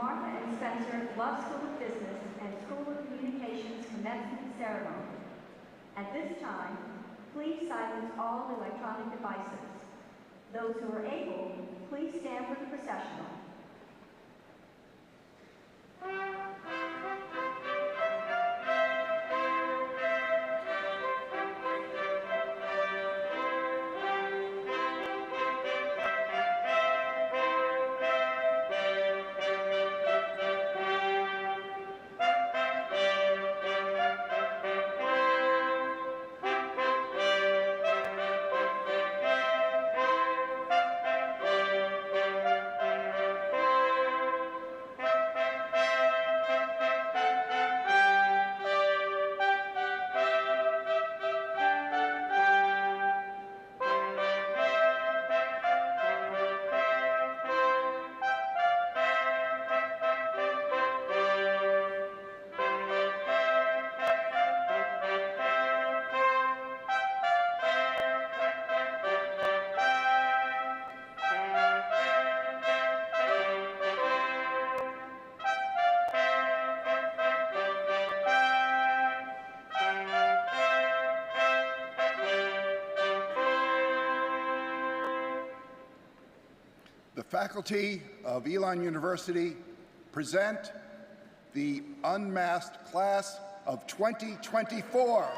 Martha and Spencer Love School of Business and School of Communications commencement ceremony. At this time, please silence all electronic devices. Those who are able, please stand for the processional. The faculty of Elon University present the unmasked class of 2024.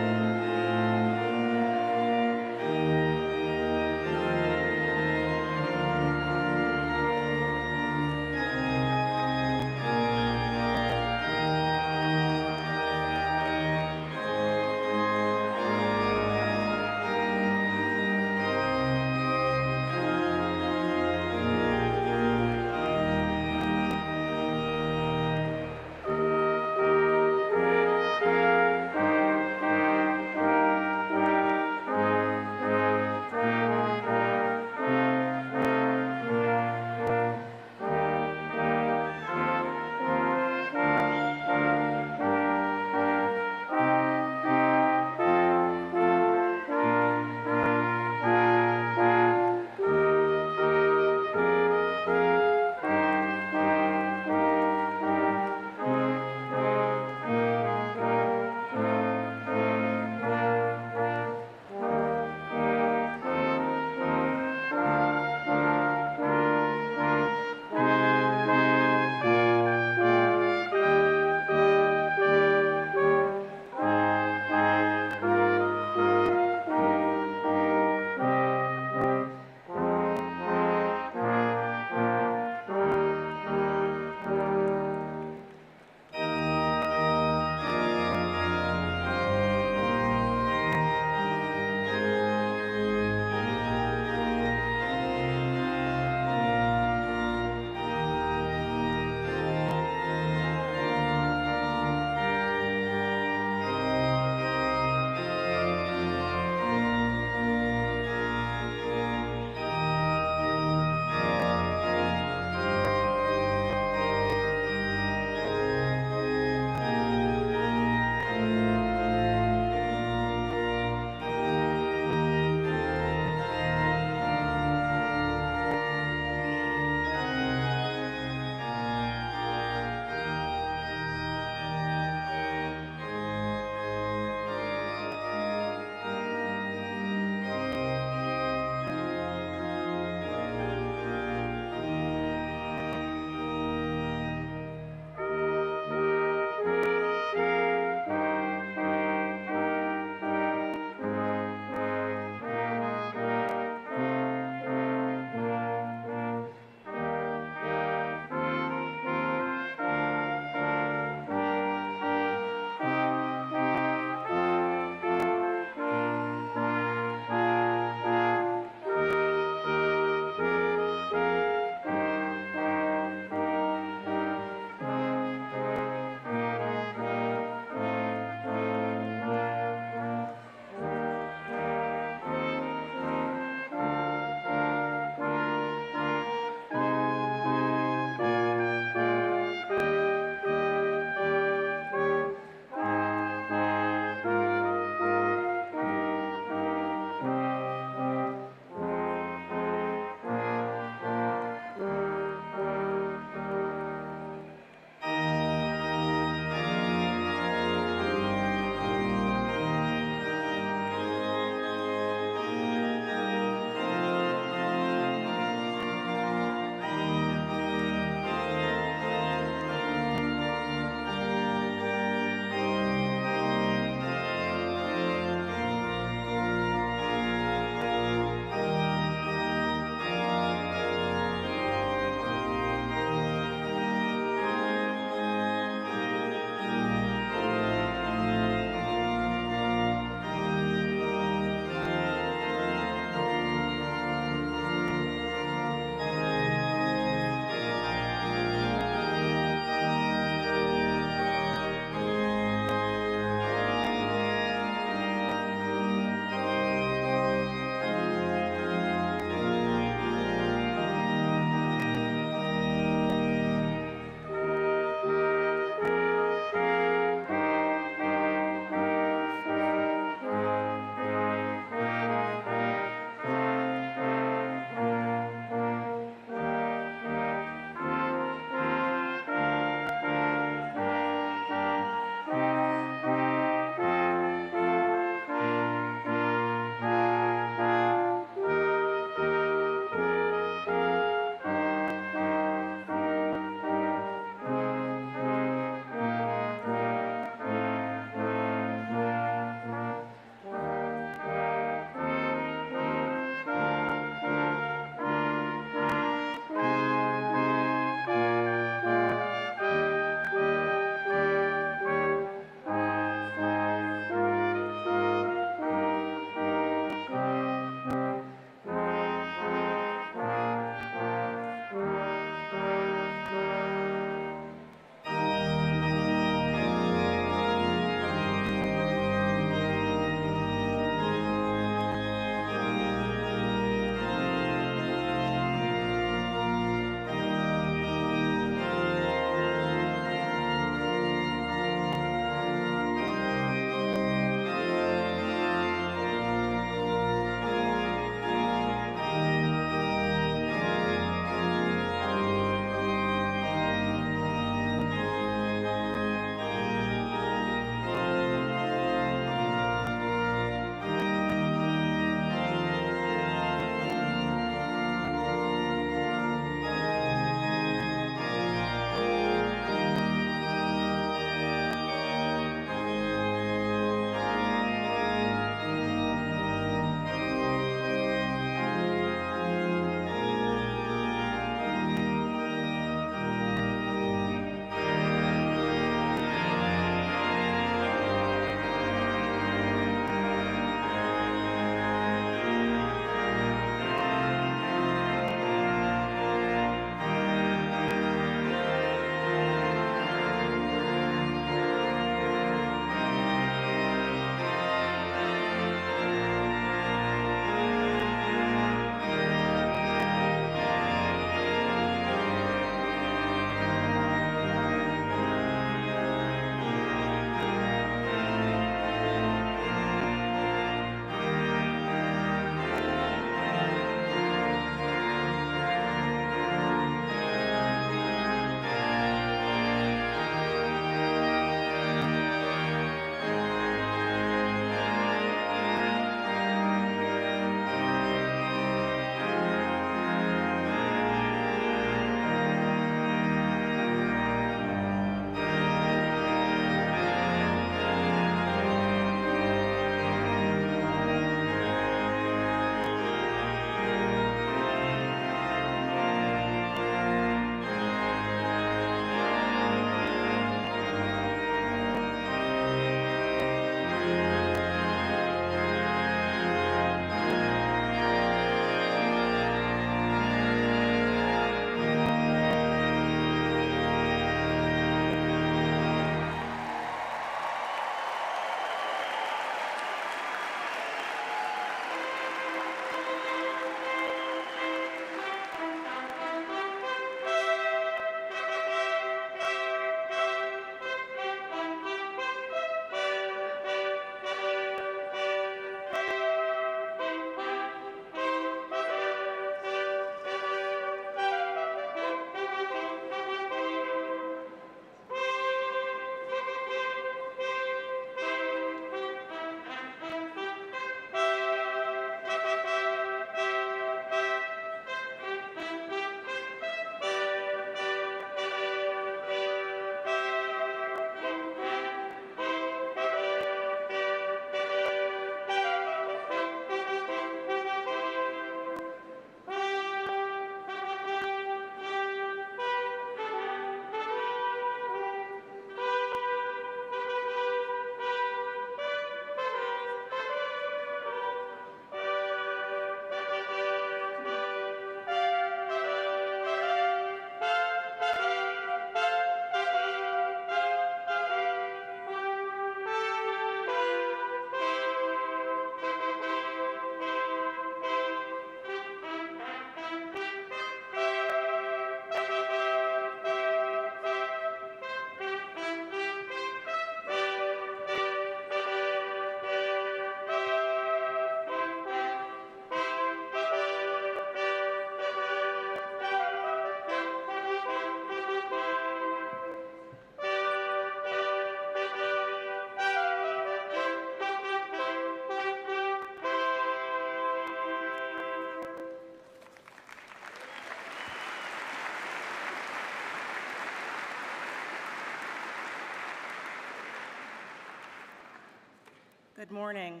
Good morning.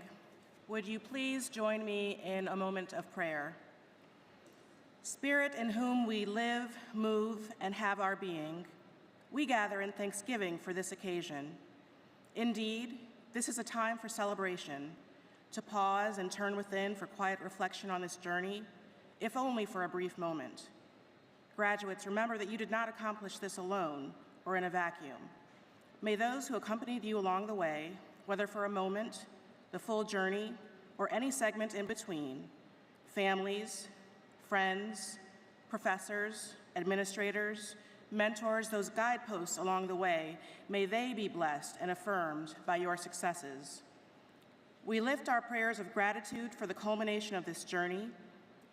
Would you please join me in a moment of prayer? Spirit, in whom we live, move, and have our being, we gather in thanksgiving for this occasion. Indeed, this is a time for celebration, to pause and turn within for quiet reflection on this journey, if only for a brief moment. Graduates, remember that you did not accomplish this alone or in a vacuum. May those who accompanied you along the way, whether for a moment, the full journey, or any segment in between, families, friends, professors, administrators, mentors, those guideposts along the way, may they be blessed and affirmed by your successes. We lift our prayers of gratitude for the culmination of this journey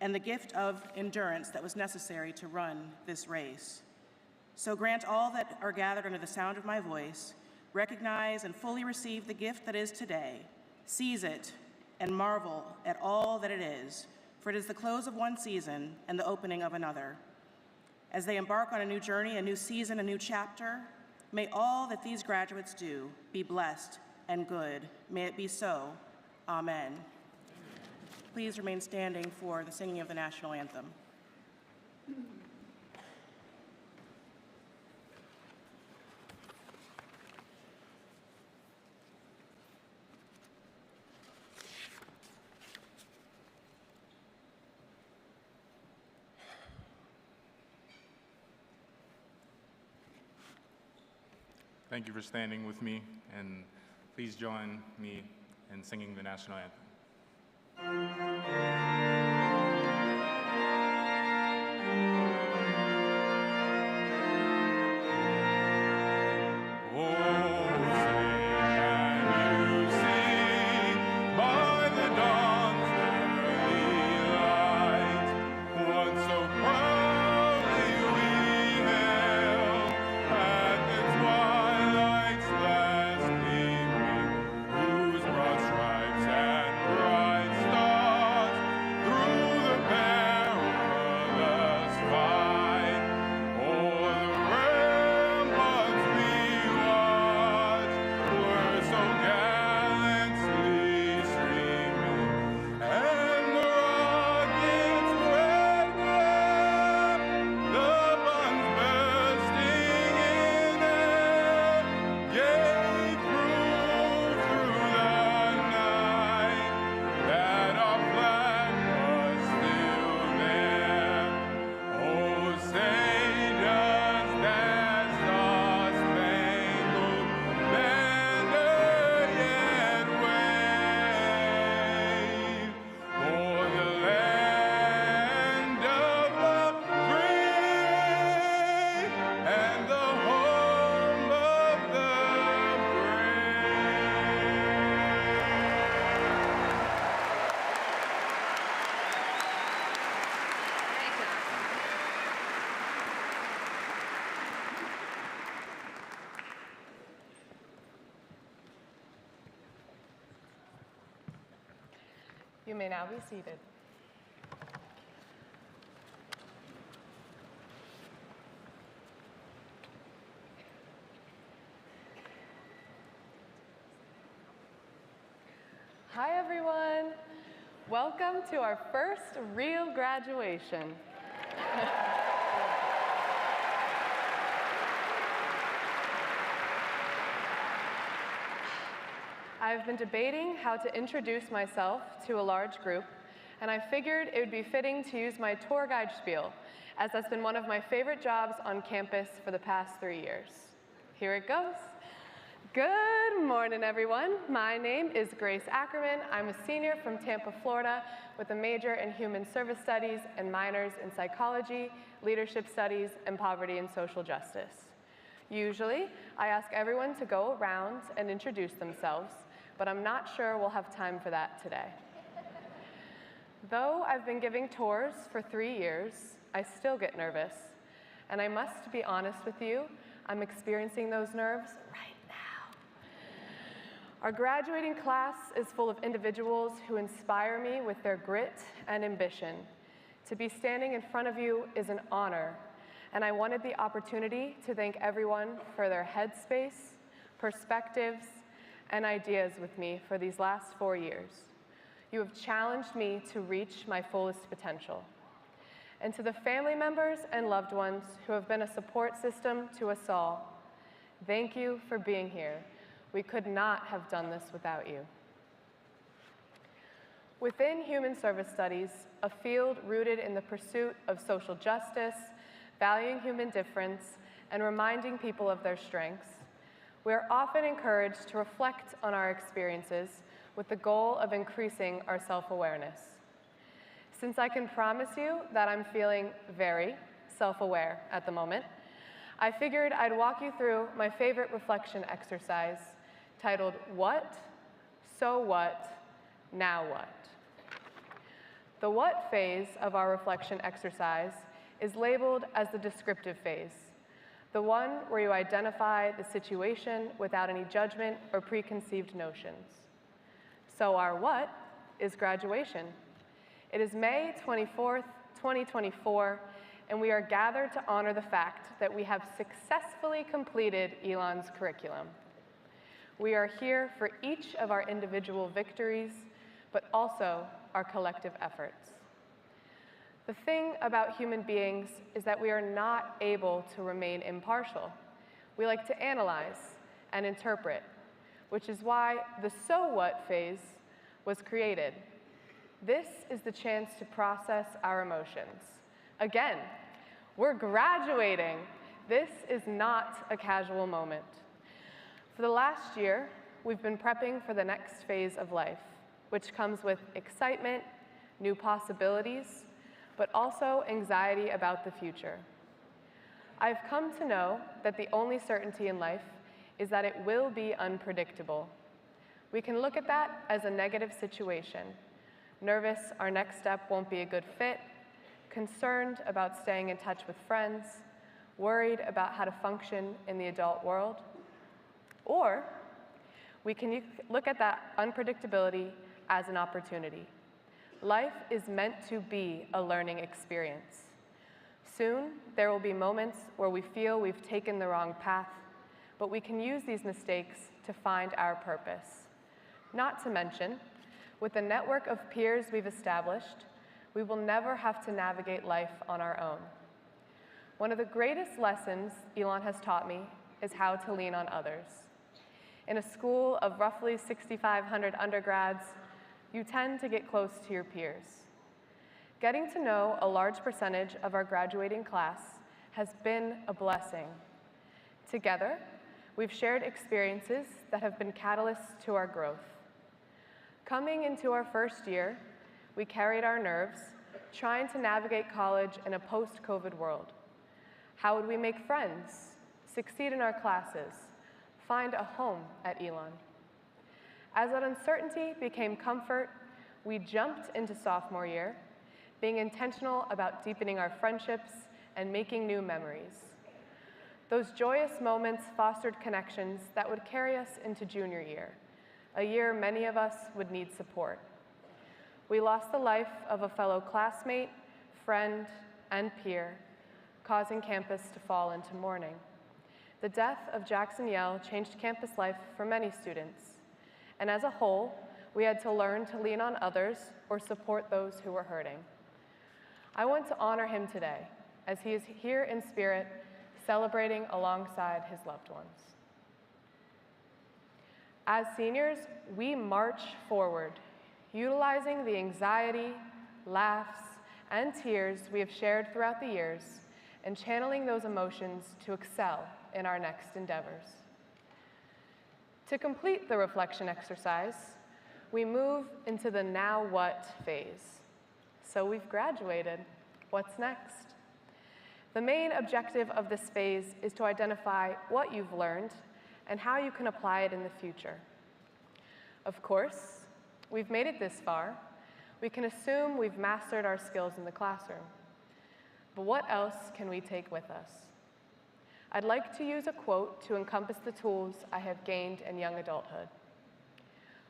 and the gift of endurance that was necessary to run this race. So grant all that are gathered under the sound of my voice, recognize and fully receive the gift that is today, seize it, and marvel at all that it is, for it is the close of one season and the opening of another. As they embark on a new journey, a new season, a new chapter, may all that these graduates do be blessed and good. May it be so. Amen. Please remain standing for the singing of the national anthem. Thank you for standing with me, and please join me in singing the national anthem. You may now be seated. Hi, everyone. Welcome to our first real graduation. I've been debating how to introduce myself to a large group, and I figured it would be fitting to use my tour guide spiel, as that's been one of my favorite jobs on campus for the past 3 years. Here it goes. Good morning, everyone. My name is Grace Ackerman. I'm a senior from Tampa, Florida, with a major in Human Service Studies and minors in Psychology, Leadership Studies, and Poverty and Social Justice. Usually, I ask everyone to go around and introduce themselves, but I'm not sure we'll have time for that today. Though I've been giving tours for 3 years, I still get nervous. And I must be honest with you, I'm experiencing those nerves right now. Our graduating class is full of individuals who inspire me with their grit and ambition. To be standing in front of you is an honor, and I wanted the opportunity to thank everyone for their headspace, perspectives, and ideas with me for these last 4 years. You have challenged me to reach my fullest potential. And to the family members and loved ones who have been a support system to us all, thank you for being here. We could not have done this without you. Within human service studies, a field rooted in the pursuit of social justice, valuing human difference, and reminding people of their strengths, we are often encouraged to reflect on our experiences with the goal of increasing our self-awareness. Since I can promise you that I'm feeling very self-aware at the moment, I figured I'd walk you through my favorite reflection exercise titled, What, So What, Now What? The what phase of our reflection exercise is labeled as the descriptive phase, the one where you identify the situation without any judgment or preconceived notions. So our what is graduation. It is May 24th, 2024, and we are gathered to honor the fact that we have successfully completed Elon's curriculum. We are here for each of our individual victories, but also our collective efforts. The thing about human beings is that we are not able to remain impartial. We like to analyze and interpret, which is why the so what phase was created. This is the chance to process our emotions. Again, we're graduating. This is not a casual moment. For the last year, we've been prepping for the next phase of life, which comes with excitement, new possibilities, but also anxiety about the future. I've come to know that the only certainty in life is that it will be unpredictable. We can look at that as a negative situation. Nervous our next step won't be a good fit, concerned about staying in touch with friends, worried about how to function in the adult world. Or we can look at that unpredictability as an opportunity. Life is meant to be a learning experience. Soon, there will be moments where we feel we've taken the wrong path, but we can use these mistakes to find our purpose. Not to mention, with the network of peers we've established, we will never have to navigate life on our own. One of the greatest lessons Elon has taught me is how to lean on others. In a school of roughly 6,500 undergrads, you tend to get close to your peers. Getting to know a large percentage of our graduating class has been a blessing. Together, we've shared experiences that have been catalysts to our growth. Coming into our first year, we carried our nerves, trying to navigate college in a post-COVID world. How would we make friends, succeed in our classes, find a home at Elon? As that uncertainty became comfort, we jumped into sophomore year, being intentional about deepening our friendships and making new memories. Those joyous moments fostered connections that would carry us into junior year, a year many of us would need support. We lost the life of a fellow classmate, friend, and peer, causing campus to fall into mourning. The death of Jackson Yell changed campus life for many students. And as a whole, we had to learn to lean on others or support those who were hurting. I want to honor him today, as he is here in spirit, celebrating alongside his loved ones. As seniors, we march forward, utilizing the anxiety, laughs, and tears we have shared throughout the years, and channeling those emotions to excel in our next endeavors. To complete the reflection exercise, we move into the now what phase. So we've graduated. What's next? The main objective of this phase is to identify what you've learned and how you can apply it in the future. Of course, we've made it this far. We can assume we've mastered our skills in the classroom. But what else can we take with us? I'd like to use a quote to encompass the tools I have gained in young adulthood.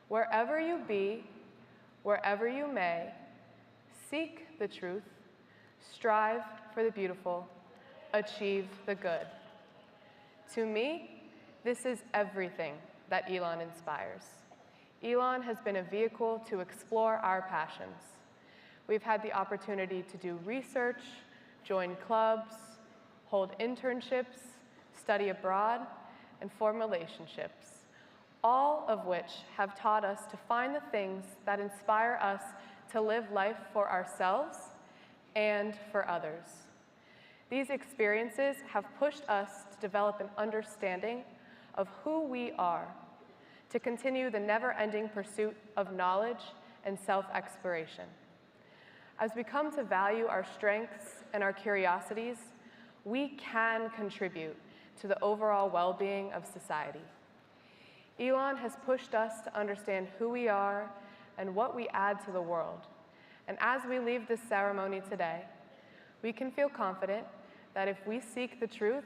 Wherever you be, wherever you may, seek the truth, strive for the beautiful, achieve the good. To me, this is everything that Elon inspires. Elon has been a vehicle to explore our passions. We've had the opportunity to do research, join clubs, hold internships, study abroad, and form relationships, all of which have taught us to find the things that inspire us to live life for ourselves and for others. These experiences have pushed us to develop an understanding of who we are, to continue the never-ending pursuit of knowledge and self-exploration. As we come to value our strengths and our curiosities, we can contribute to the overall well-being of society. Elon has pushed us to understand who we are and what we add to the world. And as we leave this ceremony today, we can feel confident that if we seek the truth,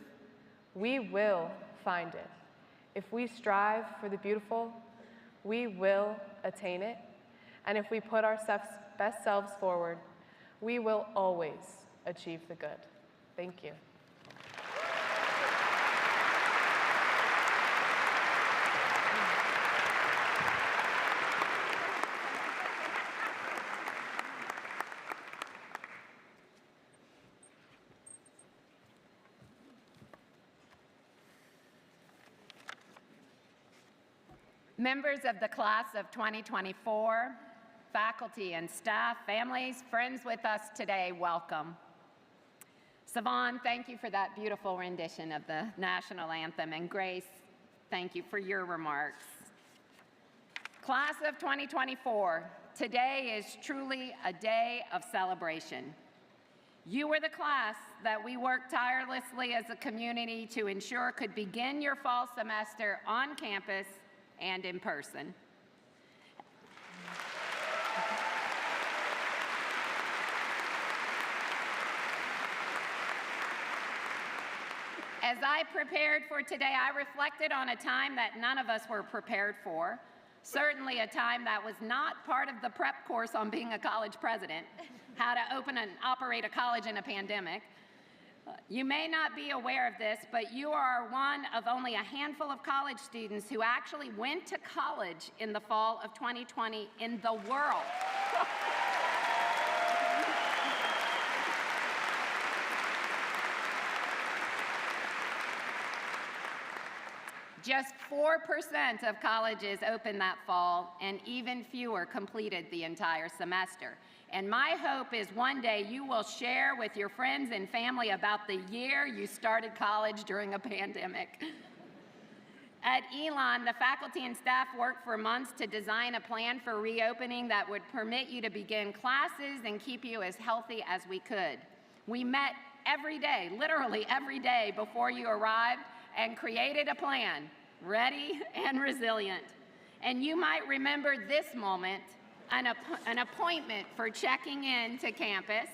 we will find it. If we strive for the beautiful, we will attain it. And if we put our best selves forward, we will always achieve the good. Thank you. Members of the class of 2024, faculty and staff, families, friends with us today, welcome. Savon, thank you for that beautiful rendition of the national anthem, and Grace, thank you for your remarks. Class of 2024, today is truly a day of celebration. You were the class that we worked tirelessly as a community to ensure could begin your fall semester on campus and in person. As I prepared for today, I reflected on a time that none of us were prepared for, certainly a time that was not part of the prep course on being a college president, how to open and operate a college in a pandemic. You may not be aware of this, but you are one of only a handful of college students who actually went to college in the fall of 2020 in the world. Just 4% of colleges opened that fall, and even fewer completed the entire semester. And my hope is one day you will share with your friends and family about the year you started college during a pandemic. At Elon, the faculty and staff worked for months to design a plan for reopening that would permit you to begin classes and keep you as healthy as we could. We met every day, literally every day before you arrived, and created a plan, ready and resilient. And you might remember this moment, an appointment for checking in to campus.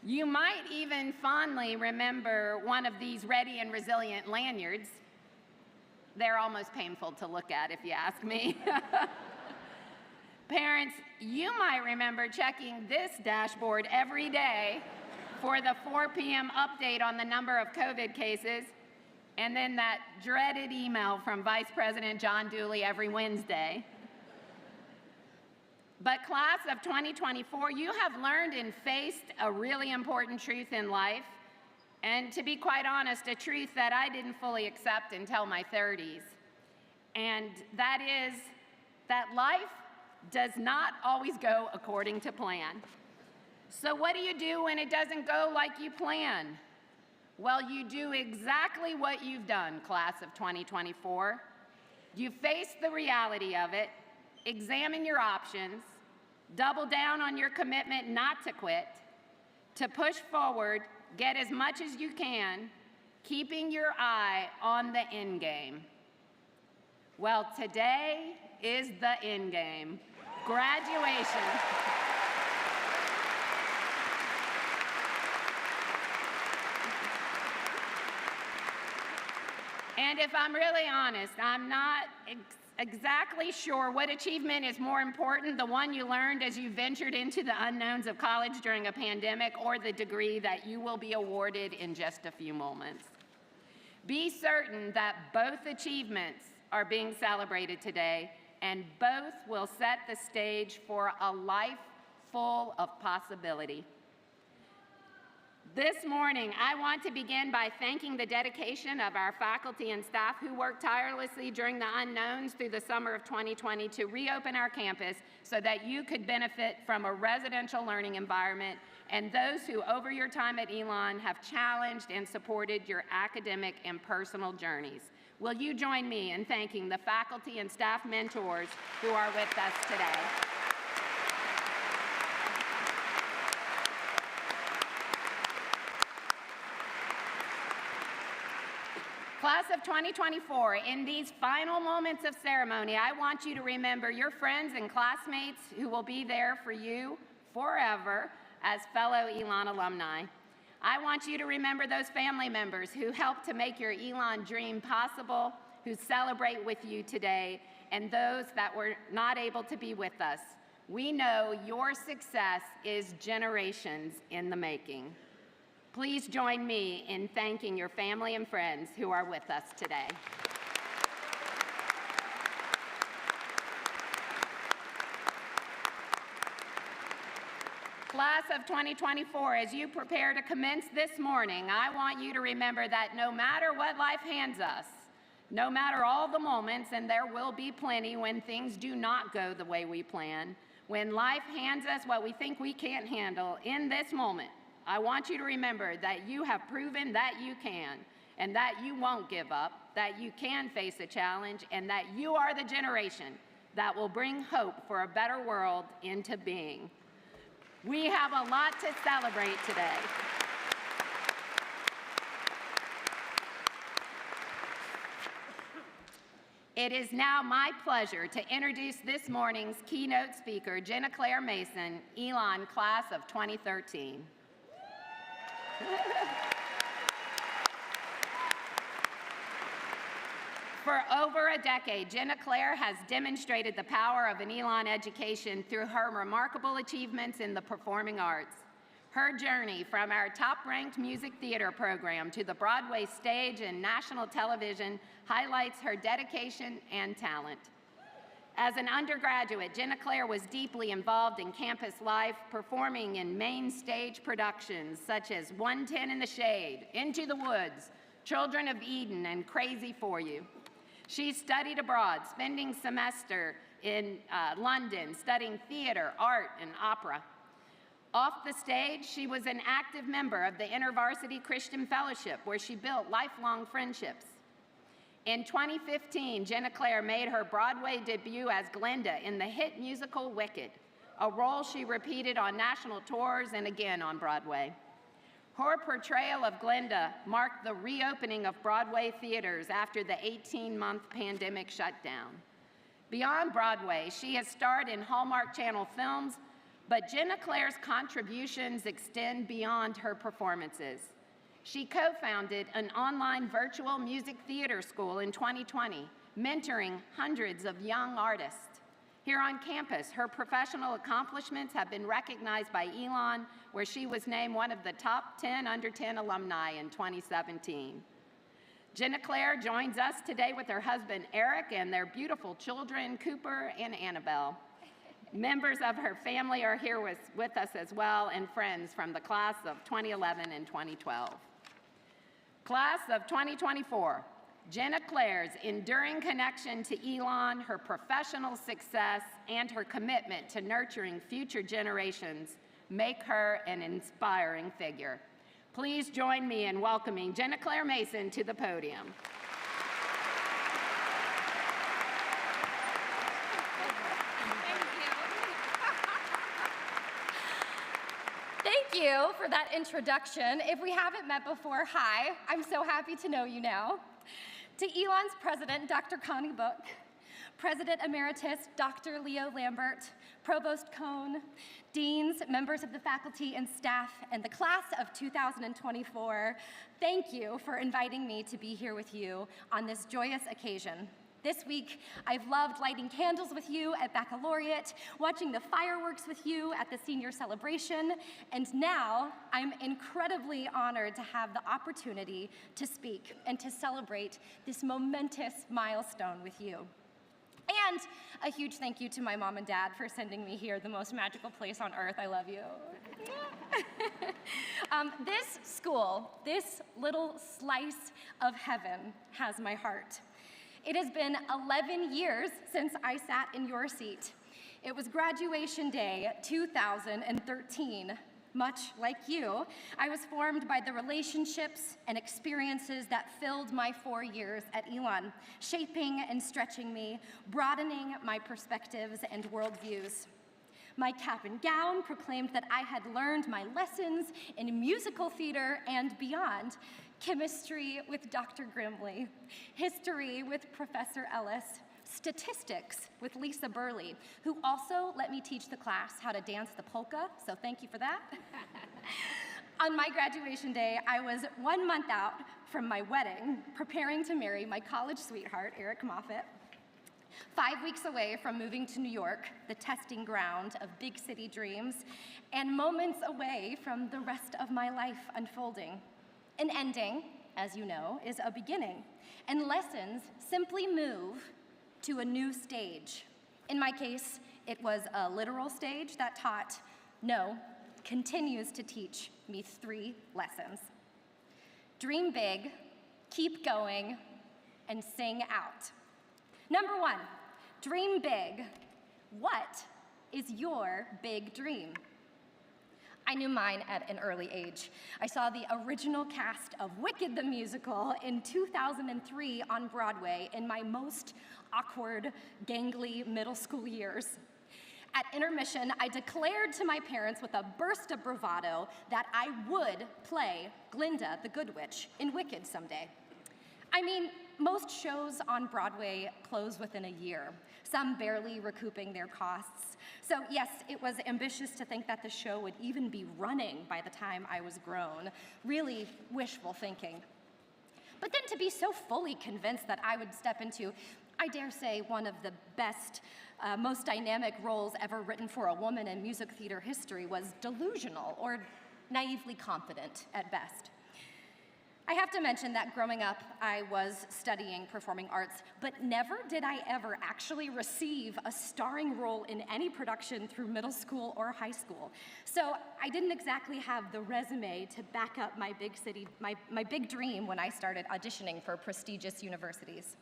You might even fondly remember one of these ready and resilient lanyards. They're almost painful to look at if you ask me. Parents, you might remember checking this dashboard every day for the 4 p.m. update on the number of COVID cases, and then that dreaded email from Vice President John Dooley every Wednesday. But class of 2024, you have learned and faced a really important truth in life, and to be quite honest, a truth that I didn't fully accept until my 30s. And that is that life does not always go according to plan. So what do you do when it doesn't go like you plan? Well, you do exactly what you've done, class of 2024. You face the reality of it, examine your options, double down on your commitment not to quit, to push forward, get as much as you can, keeping your eye on the end game. Well, today is the end game, graduation. And if I'm really honest, I'm not exactly sure what achievement is more important, the one you learned as you ventured into the unknowns of college during a pandemic, or the degree that you will be awarded in just a few moments. Be certain that both achievements are being celebrated today, and both will set the stage for a life full of possibility. This morning, I want to begin by thanking the dedication of our faculty and staff who worked tirelessly during the unknowns through the summer of 2020 to reopen our campus so that you could benefit from a residential learning environment, and those who, over your time at Elon, have challenged and supported your academic and personal journeys. Will you join me in thanking the faculty and staff mentors who are with us today? Class of 2024, in these final moments of ceremony, I want you to remember your friends and classmates who will be there for you forever as fellow Elon alumni. I want you to remember those family members who helped to make your Elon dream possible, who celebrate with you today, and those that were not able to be with us. We know your success is generations in the making. Please join me in thanking your family and friends who are with us today. Class of 2024, as you prepare to commence this morning, I want you to remember that no matter what life hands us, no matter all the moments, and there will be plenty when things do not go the way we plan, when life hands us what we think we can't handle, in this moment, I want you to remember that you have proven that you can, and that you won't give up, that you can face a challenge, and that you are the generation that will bring hope for a better world into being. We have a lot to celebrate today. It is now my pleasure to introduce this morning's keynote speaker, Jenna Claire Mason, Elon Class of 2013. For over a decade, Jenna Claire has demonstrated the power of an Elon education through her remarkable achievements in the performing arts. Her journey from our top-ranked music theater program to the Broadway stage and national television highlights her dedication and talent. As an undergraduate, Jenna Claire was deeply involved in campus life, performing in main stage productions such as 110 in the Shade, Into the Woods, Children of Eden, and Crazy for You. She studied abroad, spending semester in London, studying theater, art, and opera. Off the stage, she was an active member of the InterVarsity Christian Fellowship, where she built lifelong friendships. In 2015, Jenna Claire made her Broadway debut as Glinda in the hit musical Wicked, a role she repeated on national tours and again on Broadway. Her portrayal of Glinda marked the reopening of Broadway theaters after the 18-month pandemic shutdown. Beyond Broadway, she has starred in Hallmark Channel films, but Jenna Claire's contributions extend beyond her performances. She co-founded an online virtual music theater school in 2020, mentoring hundreds of young artists. Here on campus, her professional accomplishments have been recognized by Elon, where she was named one of the top 10 under 10 alumni in 2017. Jenna Claire joins us today with her husband, Eric, and their beautiful children, Cooper and Annabelle. Members of her family are here with us as well, and friends from the class of 2011 and 2012. Class of 2024, Jenna Claire's enduring connection to Elon, her professional success, and her commitment to nurturing future generations make her an inspiring figure. Please join me in welcoming Jenna Claire Mason to the podium. Thank you for that introduction. If we haven't met before, hi. I'm so happy to know you now. To Elon's president, Dr. Connie Book, President Emeritus, Dr. Leo Lambert, Provost Cohn, deans, members of the faculty and staff, and the class of 2024, thank you for inviting me to be here with you on this joyous occasion. This week, I've loved lighting candles with you at baccalaureate, watching the fireworks with you at the senior celebration, and now I'm incredibly honored to have the opportunity to speak and to celebrate this momentous milestone with you. And a huge thank you to my mom and dad for sending me here, the most magical place on earth. I love you. This school, this little slice of heaven, has my heart. It has been 11 years since I sat in your seat. It was graduation day 2013. Much like you, I was formed by the relationships and experiences that filled my 4 years at Elon, shaping and stretching me, broadening my perspectives and worldviews. My cap and gown proclaimed that I had learned my lessons in musical theater and beyond, chemistry with Dr. Grimley, history with Professor Ellis, statistics with Lisa Burley, who also let me teach the class how to dance the polka, so thank you for that. On my graduation day, I was 1 month out from my wedding, preparing to marry my college sweetheart, Eric Moffett, 5 weeks away from moving to New York, the testing ground of big city dreams, and moments away from the rest of my life unfolding. An ending, as you know, is a beginning, and lessons simply move to a new stage. In my case, it was a literal stage that taught, no, continues to teach me 3 lessons. Dream big, keep going, and sing out. Number 1, dream big. What is your big dream? I knew mine at an early age. I saw the original cast of Wicked the Musical in 2003 on Broadway in my most awkward, gangly middle school years. At intermission, I declared to my parents with a burst of bravado that I would play Glinda the Good Witch in Wicked someday. I mean, most shows on Broadway close within a year, some barely recouping their costs. So yes, it was ambitious to think that the show would even be running by the time I was grown. Really wishful thinking. But then to be so fully convinced that I would step into, I dare say, one of the best, most dynamic roles ever written for a woman in music theater history was delusional or naively confident at best. I have to mention that growing up, I was studying performing arts, but never did I ever actually receive a starring role in any production through middle school or high school. So I didn't exactly have the resume to back up my big dream when I started auditioning for prestigious universities.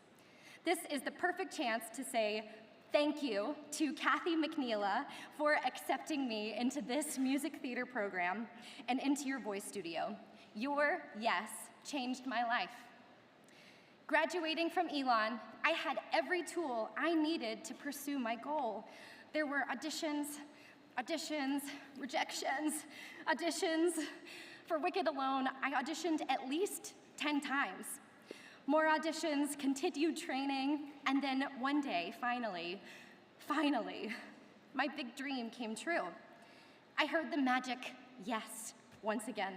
This is the perfect chance to say thank you to Kathy McNeila for accepting me into this music theater program and into your voice studio. Your yes changed my life. Graduating from Elon, I had every tool I needed to pursue my goal. There were auditions, rejections, auditions. For Wicked alone, I auditioned at least 10 times. More auditions, continued training, and then one day, finally, my big dream came true. I heard the magic yes once again,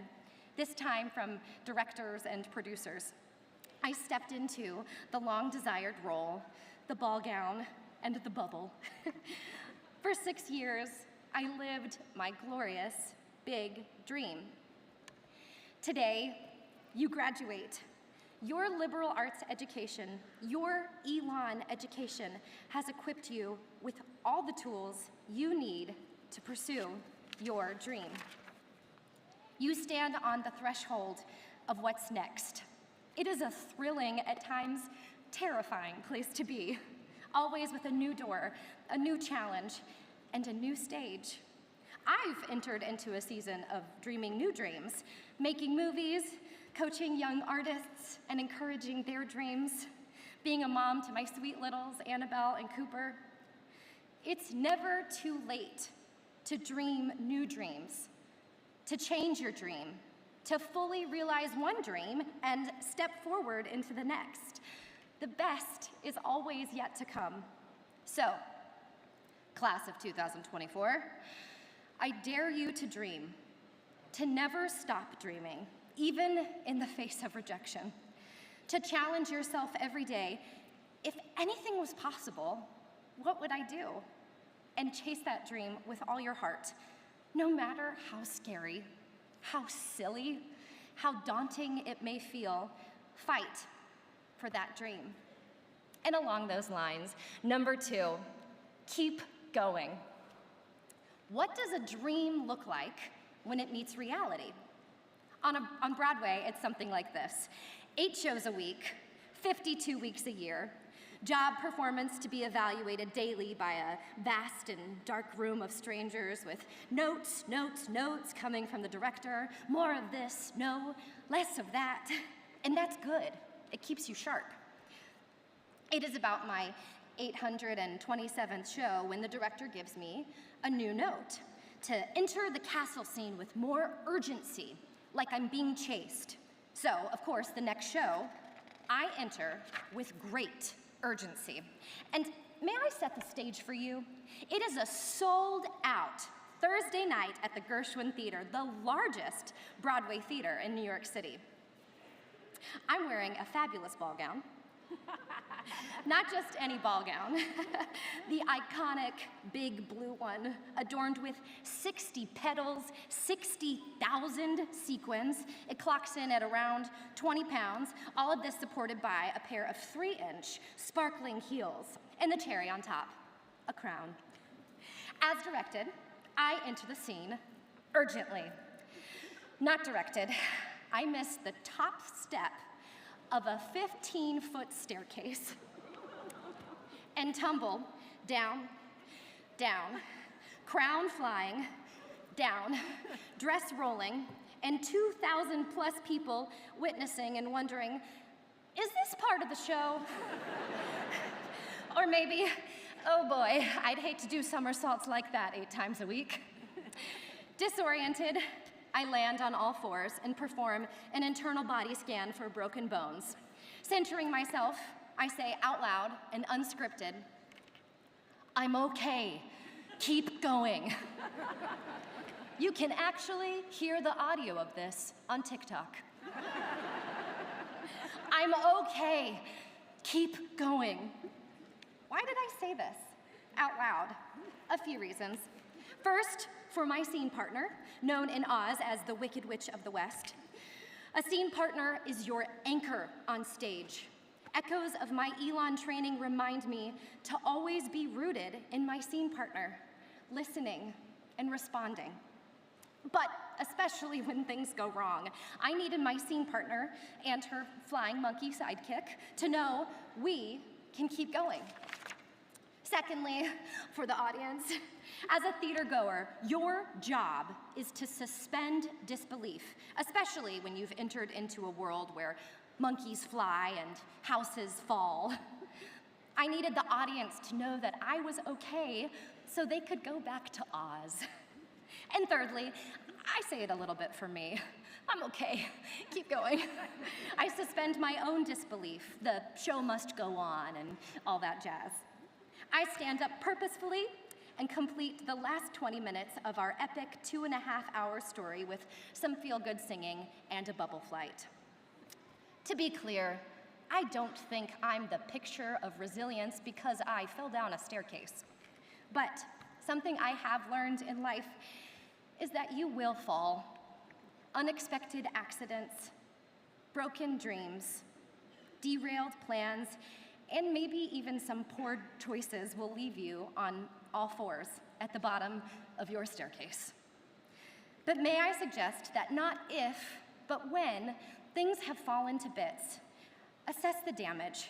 this time from directors and producers. I stepped into the long-desired role, the ball gown, and the bubble. For 6 years, I lived my glorious big dream. Today, you graduate. Your liberal arts education, your Elon education, has equipped you with all the tools you need to pursue your dream. You stand on the threshold of what's next. It is a thrilling, at times terrifying place to be, always with a new door, a new challenge, and a new stage. I've entered into a season of dreaming new dreams, making movies, coaching young artists, and encouraging their dreams, being a mom to my sweet littles, Annabelle and Cooper. It's never too late to dream new dreams, to change your dream, to fully realize one dream and step forward into the next. The best is always yet to come. So, class of 2024, I dare you to dream, to never stop dreaming, even in the face of rejection, to challenge yourself every day if anything was possible, what would I do? And chase that dream with all your heart, no matter how scary, how silly, how daunting it may feel. Fight for that dream. And along those lines, number 2, keep going. What does a dream look like when it meets reality? On Broadway, it's something like this: 8 shows a week, 52 weeks a year, job performance to be evaluated daily by a vast and dark room of strangers with notes, notes, notes coming from the director, more of this, no, less of that. And that's good. It keeps you sharp. It is about my 827th show when the director gives me a new note to enter the castle scene with more urgency, like I'm being chased. So, of course, the next show, I enter with great urgency. And may I set the stage for you? It is a sold-out Thursday night at the Gershwin Theater, the largest Broadway theater in New York City. I'm wearing a fabulous ball gown. Not just any ball gown, the iconic big blue one, adorned with 60 petals, 60,000 sequins. It clocks in at around 20 pounds, all of this supported by a pair of 3-inch sparkling heels, and the cherry on top, a crown. As directed, I enter the scene urgently. Not directed, I missed the top step of a 15-foot staircase and tumble down, down, crown flying, down, dress rolling, and 2,000 plus people witnessing and wondering, is this part of the show? Or maybe, oh boy, I'd hate to do somersaults like that 8 times a week. Disoriented, I land on all fours and perform an internal body scan for broken bones. Centering myself, I say out loud and unscripted, I'm okay, keep going. You can actually hear the audio of this on TikTok. I'm okay, keep going. Why did I say this out loud? A few reasons. First, for my scene partner, known in Oz as the Wicked Witch of the West. A scene partner is your anchor on stage. Echoes of my Elon training remind me to always be rooted in my scene partner, listening and responding. But especially when things go wrong, I needed my scene partner and her flying monkey sidekick to know we can keep going. Secondly, for the audience, as a theater goer, your job is to suspend disbelief, especially when you've entered into a world where monkeys fly and houses fall. I needed the audience to know that I was okay so they could go back to Oz. And thirdly, I say it a little bit for me. I'm okay, keep going. I suspend my own disbelief, the show must go on and all that jazz. I stand up purposefully and complete the last 20 minutes of our epic 2.5-hour story with some feel-good singing and a bubble flight. To be clear, I don't think I'm the picture of resilience because I fell down a staircase. But something I have learned in life is that you will fall. Unexpected accidents, broken dreams, derailed plans, and maybe even some poor choices will leave you on all fours at the bottom of your staircase. But may I suggest that not if, but when things have fallen to bits, assess the damage.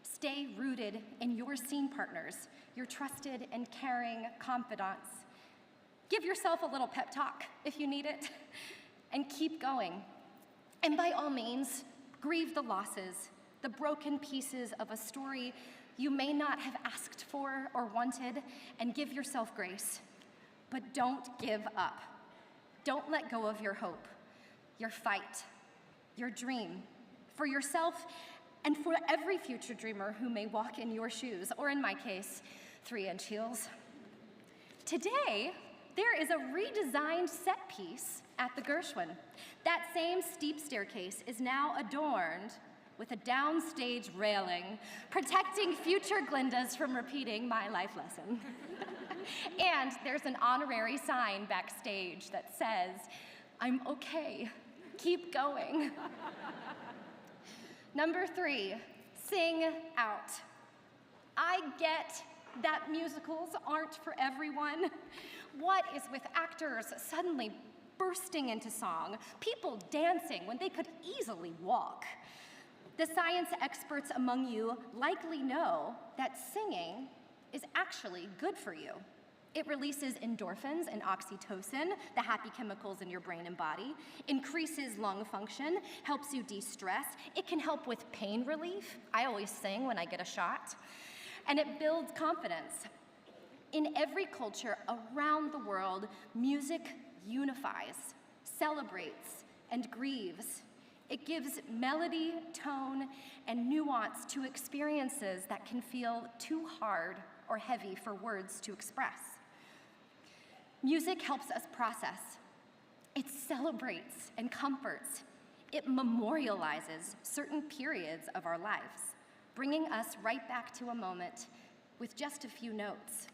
Stay rooted in your scene partners, your trusted and caring confidants. Give yourself a little pep talk if you need it, and keep going. And by all means, grieve the losses, the broken pieces of a story you may not have asked for or wanted, and give yourself grace. But don't give up. Don't let go of your hope, your fight, your dream, for yourself and for every future dreamer who may walk in your shoes, or in my case, 3-inch heels. Today, there is a redesigned set piece at the Gershwin. That same steep staircase is now adorned with a downstage railing, protecting future Glindas from repeating my life lesson. And there's an honorary sign backstage that says, "I'm okay, keep going." Number 3, sing out. I get that musicals aren't for everyone. What is with actors suddenly bursting into song, people dancing when they could easily walk? The science experts among you likely know that singing is actually good for you. It releases endorphins and oxytocin, the happy chemicals in your brain and body, increases lung function, helps you de-stress. It can help with pain relief. I always sing when I get a shot. And it builds confidence. In every culture around the world, music unifies, celebrates, and grieves. It gives melody, tone, and nuance to experiences that can feel too hard or heavy for words to express. Music helps us process. It celebrates and comforts. It memorializes certain periods of our lives, bringing us right back to a moment with just a few notes.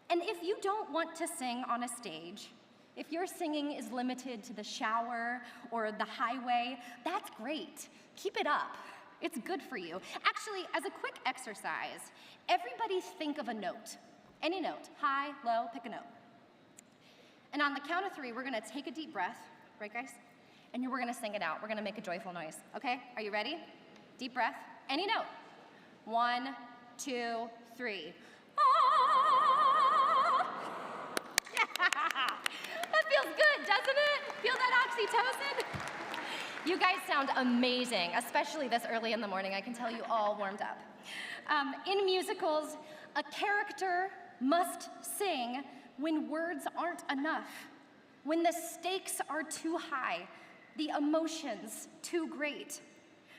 And if you don't want to sing on a stage, if your singing is limited to the shower or the highway, that's great. Keep it up. It's good for you. Actually, as a quick exercise, everybody think of a note. Any note, high, low, pick a note. And on the count of 3, we're gonna take a deep breath, right guys? And we're gonna sing it out. We're gonna make a joyful noise, okay? Are you ready? Deep breath, any note. 1, 2, 3. That feels good, doesn't it? Feel that oxytocin? You guys sound amazing, especially this early in the morning. I can tell you all warmed up. In musicals, a character must sing when words aren't enough, when the stakes are too high, the emotions too great.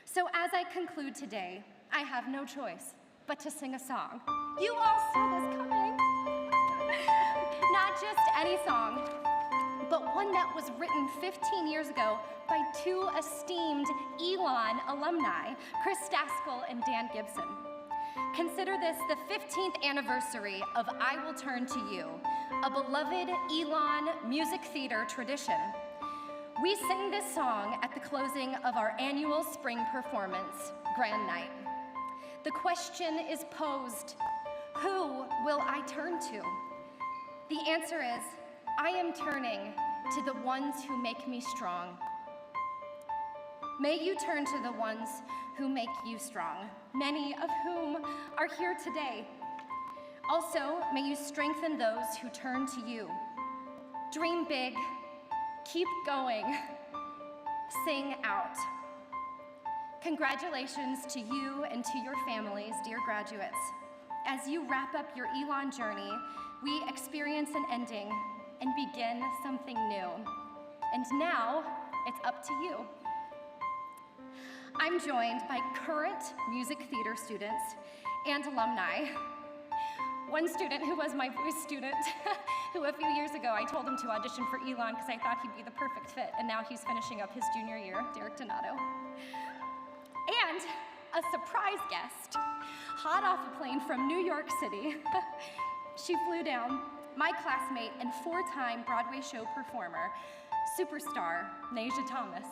So as I conclude today, I have no choice but to sing a song. You all saw this coming. Not just any song, but one that was written 15 years ago by 2 esteemed Elon alumni, Chris Daskell and Dan Gibson. Consider this the 15th anniversary of I Will Turn to You, a beloved Elon music theater tradition. We sing this song at the closing of our annual spring performance, Grand Night. The question is posed, who will I turn to? The answer is, I am turning to the ones who make me strong. May you turn to the ones who make you strong, many of whom are here today. Also, may you strengthen those who turn to you. Dream big, keep going, sing out. Congratulations to you and to your families, dear graduates. As you wrap up your Elon journey, we experience an ending and begin something new. And now, it's up to you. I'm joined by current music theater students and alumni. One student who was my voice student, who a few years ago I told him to audition for Elon because I thought he'd be the perfect fit, and now he's finishing up his junior year, Derek Donato. And a surprise guest, hot off a plane from New York City. She flew down, my classmate and 4-time Broadway show performer, superstar Nasia Thomas.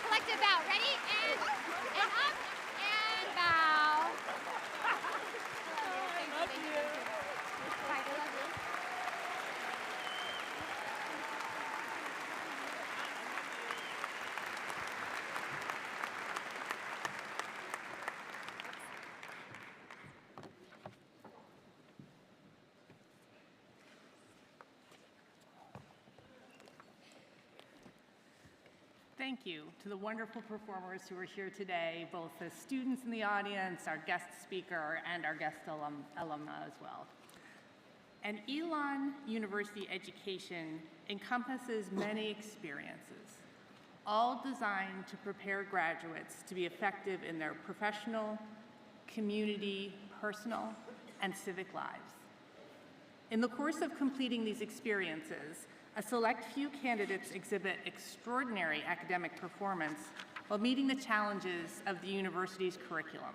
Collective bow. Ready? And up and bow. Thank you. Bye, I love you. Thank you to the wonderful performers who are here today, both the students in the audience, our guest speaker, and our guest alumna as well. An Elon University education encompasses many experiences, all designed to prepare graduates to be effective in their professional, community, personal, and civic lives. In the course of completing these experiences, a select few candidates exhibit extraordinary academic performance while meeting the challenges of the university's curriculum.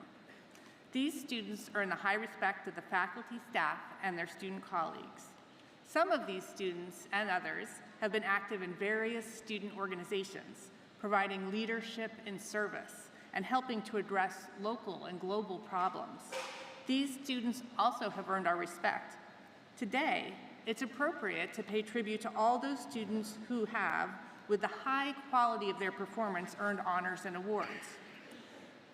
These students earn the high respect of the faculty, staff, and their student colleagues. Some of these students and others have been active in various student organizations, providing leadership in service and helping to address local and global problems. These students also have earned our respect. Today, it's appropriate to pay tribute to all those students who have, with the high quality of their performance, earned honors and awards.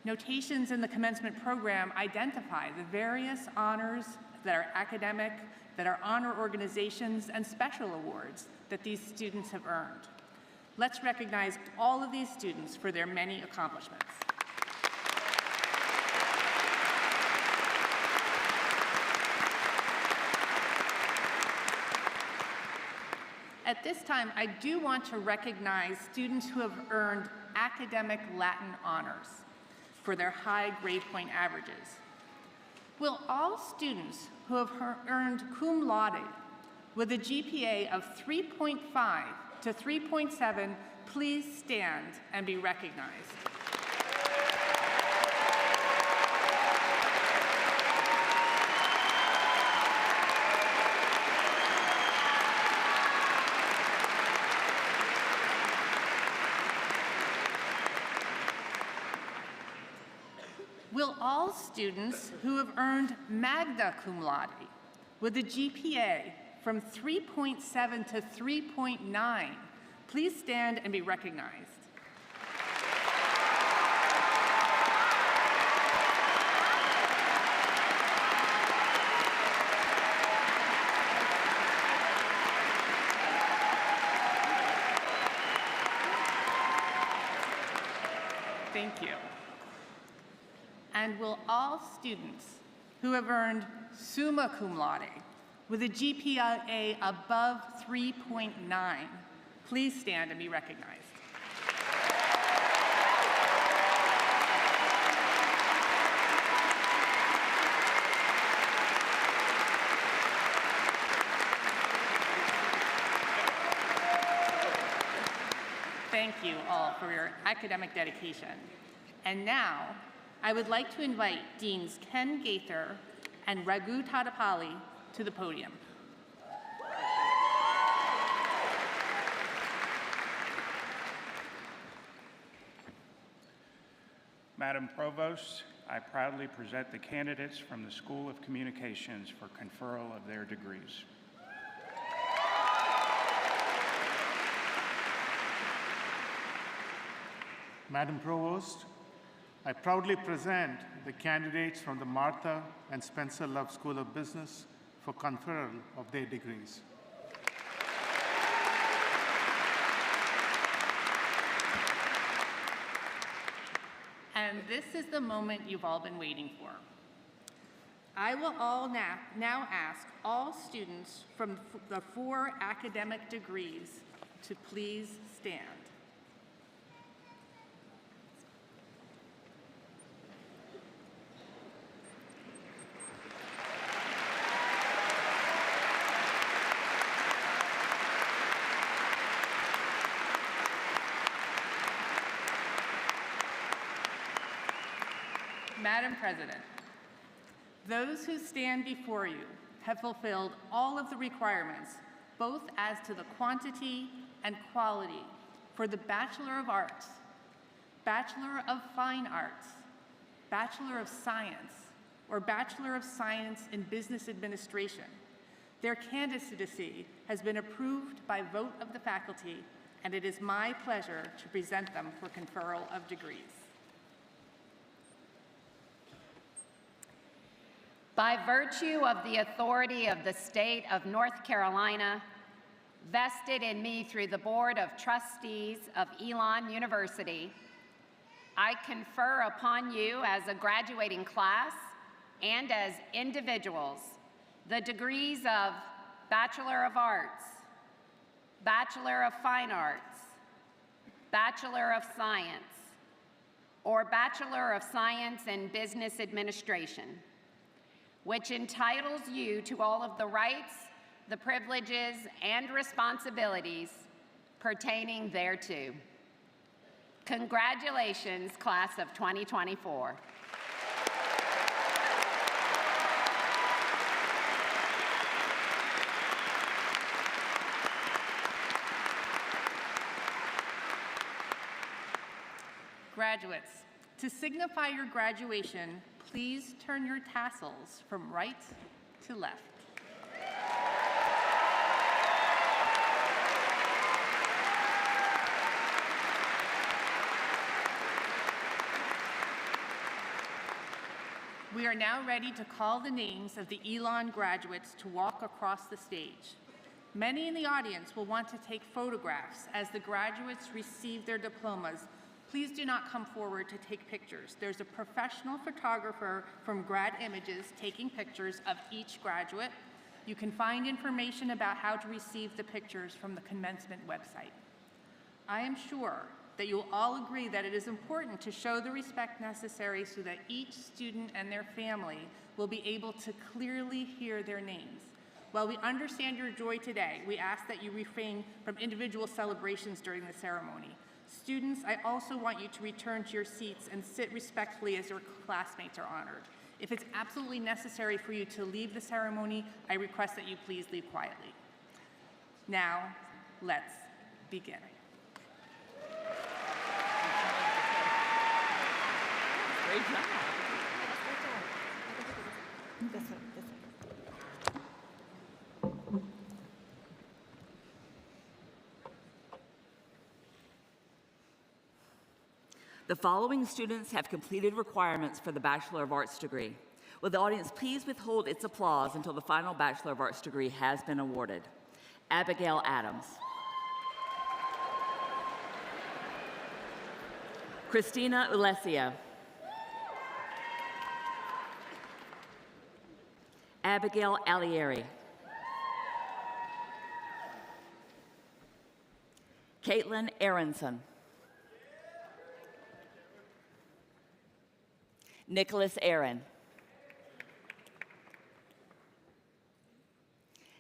Notations in the commencement program identify the various honors that are academic, that are honor organizations, and special awards that these students have earned. Let's recognize all of these students for their many accomplishments. At this time, I do want to recognize students who have earned academic Latin honors for their high grade point averages. Will all students who have earned cum laude with a GPA of 3.5 to 3.7 please stand and be recognized? Will all students who have earned magna cum laude with a GPA from 3.7 to 3.9 please stand and be recognized? Thank you. And will all students who have earned summa cum laude with a GPA above 3.9 please stand and be recognized? Thank you all for your academic dedication. And now, I would like to invite Deans Ken Gaither and Raghu Tadapalli to the podium. Madam Provost, I proudly present the candidates from the School of Communications for conferral of their degrees. Madam Provost, I proudly present the candidates from the Martha and Spencer Love School of Business for conferral of their degrees. And this is the moment you've all been waiting for. I will now ask all students from the 4 academic degrees to please stand. Madam President, those who stand before you have fulfilled all of the requirements, both as to the quantity and quality for the Bachelor of Arts, Bachelor of Fine Arts, Bachelor of Science, or Bachelor of Science in Business Administration. Their candidacy has been approved by vote of the faculty, and it is my pleasure to present them for conferral of degrees. By virtue of the authority of the state of North Carolina, vested in me through the Board of Trustees of Elon University, I confer upon you as a graduating class and as individuals the degrees of Bachelor of Arts, Bachelor of Fine Arts, Bachelor of Science, or Bachelor of Science in Business Administration, which entitles you to all of the rights, the privileges, and responsibilities pertaining thereto. Congratulations, class of 2024. Graduates, to signify your graduation, please turn your tassels from right to left. We are now ready to call the names of the Elon graduates to walk across the stage. Many in the audience will want to take photographs as the graduates receive their diplomas. Please do not come forward to take pictures. There's a professional photographer from Grad Images taking pictures of each graduate. You can find information about how to receive the pictures from the Commencement website. I am sure that you will all agree that it is important to show the respect necessary so that each student and their family will be able to clearly hear their names. While we understand your joy today, we ask that you refrain from individual celebrations during the ceremony. Students, I also want you to return to your seats and sit respectfully as your classmates are honored. If it's absolutely necessary for you to leave the ceremony, I request that you please leave quietly. Now, let's begin. Great job. The following students have completed requirements for the Bachelor of Arts degree. Will the audience please withhold its applause until the final Bachelor of Arts degree has been awarded? Abigail Adams. Christina Ulesio. Abigail Alieri. Caitlin Aronson. Nicholas Aaron.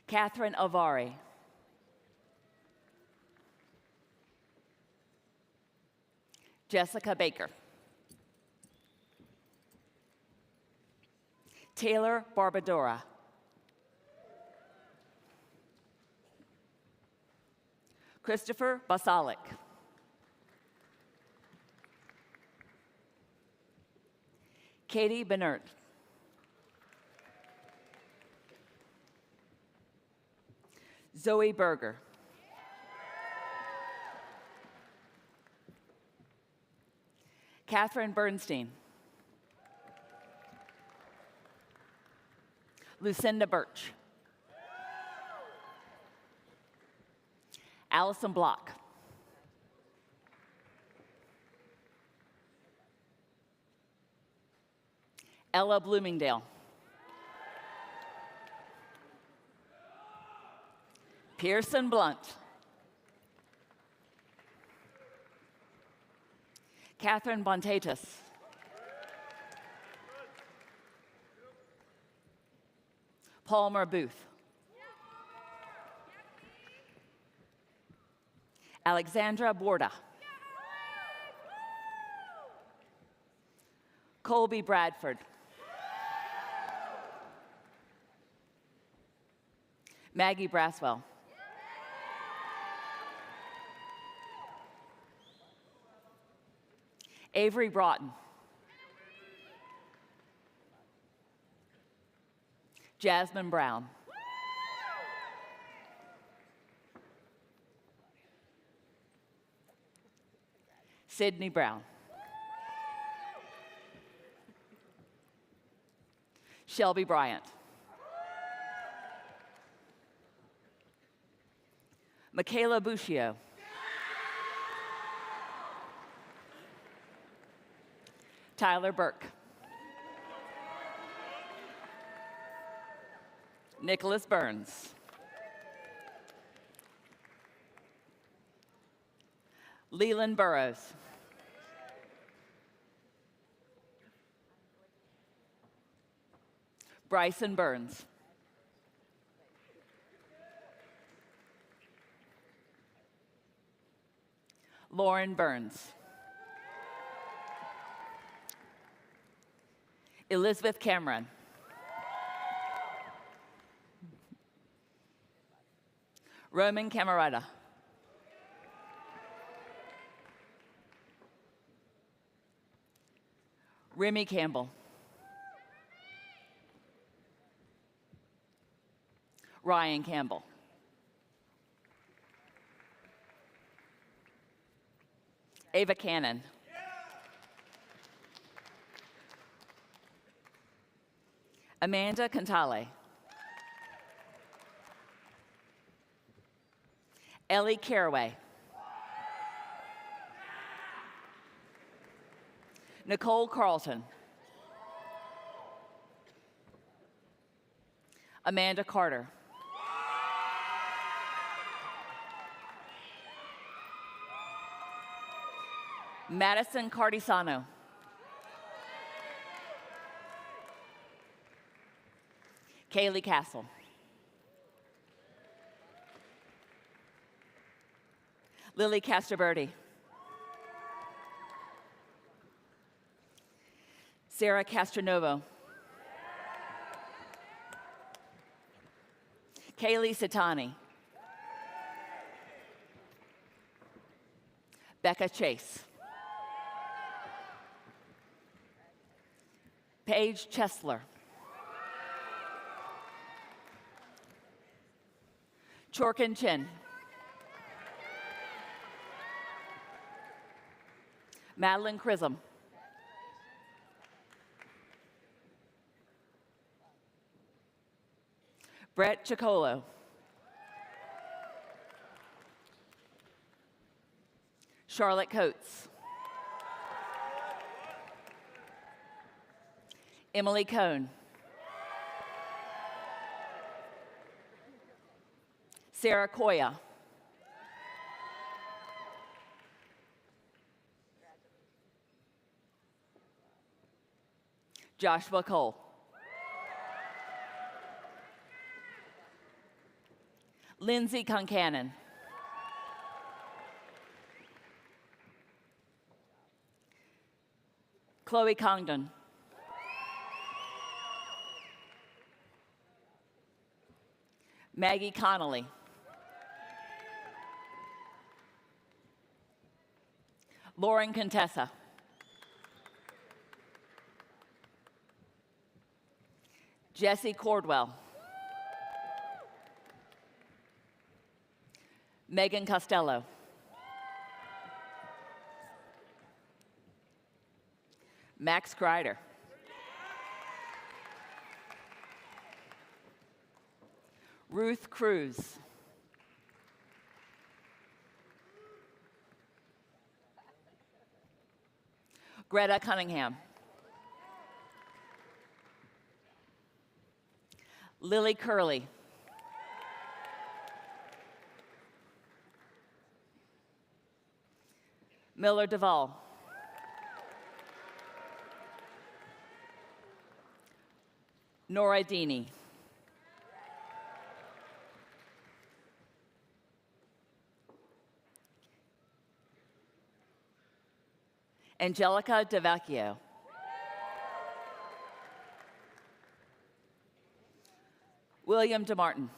Catherine Ovari. Jessica Baker. Taylor Barbadora. Christopher Basalik. Katie Benert. Zoe Berger. Catherine Bernstein. Lucinda Birch. Allison Block. Ella Bloomingdale. Pearson Blunt. Catherine Bontatus. Palmer Booth. Alexandra Borda. Colby Bradford. Maggie Braswell. Avery Broughton. Jasmine Brown. Sydney Brown. Shelby Bryant. Michaela Buccio. Tyler Burke. Nicholas Burns. Leland Burrows. Bryson Burns. Lauren Burns. Elizabeth Cameron. Roman Camerata. Remy Campbell. Ryan Campbell. Ava Cannon. Amanda Cantale. Ellie Caraway. Nicole Carlton. Amanda Carter. Madison Cardisano. Kaylee Castle. Lily Castroberti. Sarah Castronovo. Kaylee Satani. Becca Chase. Paige Chesler. Chorkin Chin. Madeline Chisholm. Brett Chicolo. Charlotte Coates. Emily Cohn. Sarah Koya. Joshua Cole. Lindsay Concannon. Chloe Congdon. Maggie Connolly. Lauren Contessa. Jesse Cordwell. Megan Costello. Max Kreider. Ruth Cruz. Greta Cunningham. Lily Curley. Miller Duvall. Nora Deeney. Angelica DeVacchio. William DeMartin.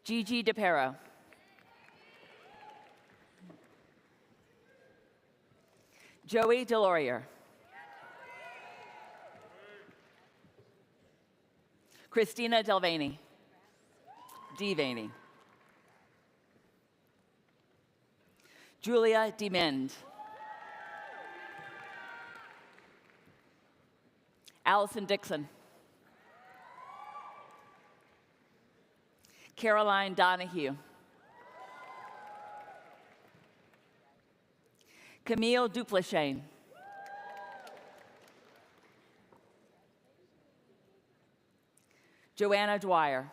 Gigi DePero. Joey Delorier. Christina Delvaney. Devaney. Julia Demend. Allison Dixon. Caroline Donahue. Camille Duplachane. Joanna Dwyer.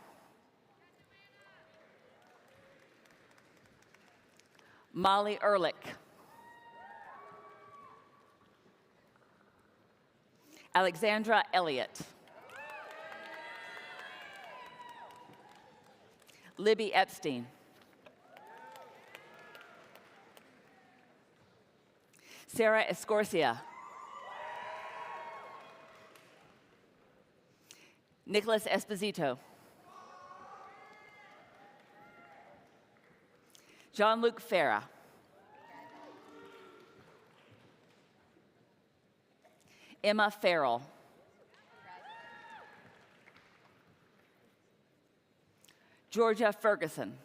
Molly Ehrlich. Alexandra Elliott. Libby Epstein. Sarah Escorcia. Nicholas Esposito. Jean-Luc Farah. Emma Farrell. Georgia Ferguson.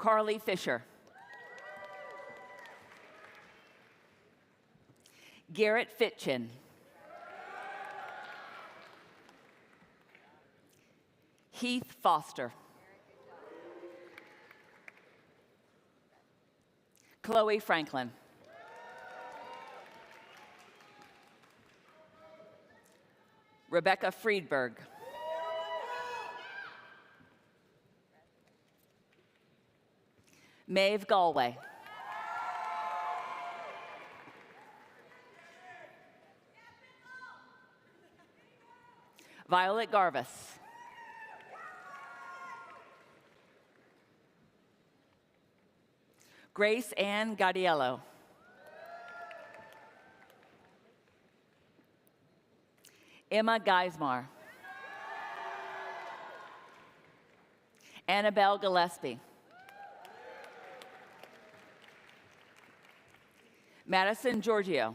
Carly Fisher. Garrett Fitchin. Heath Foster. Chloe Franklin. Rebecca Friedberg. Maeve Galway. Violet Garvis. Grace Ann Gaudiello. Emma Geismar. Annabelle Gillespie. Madison Giorgio.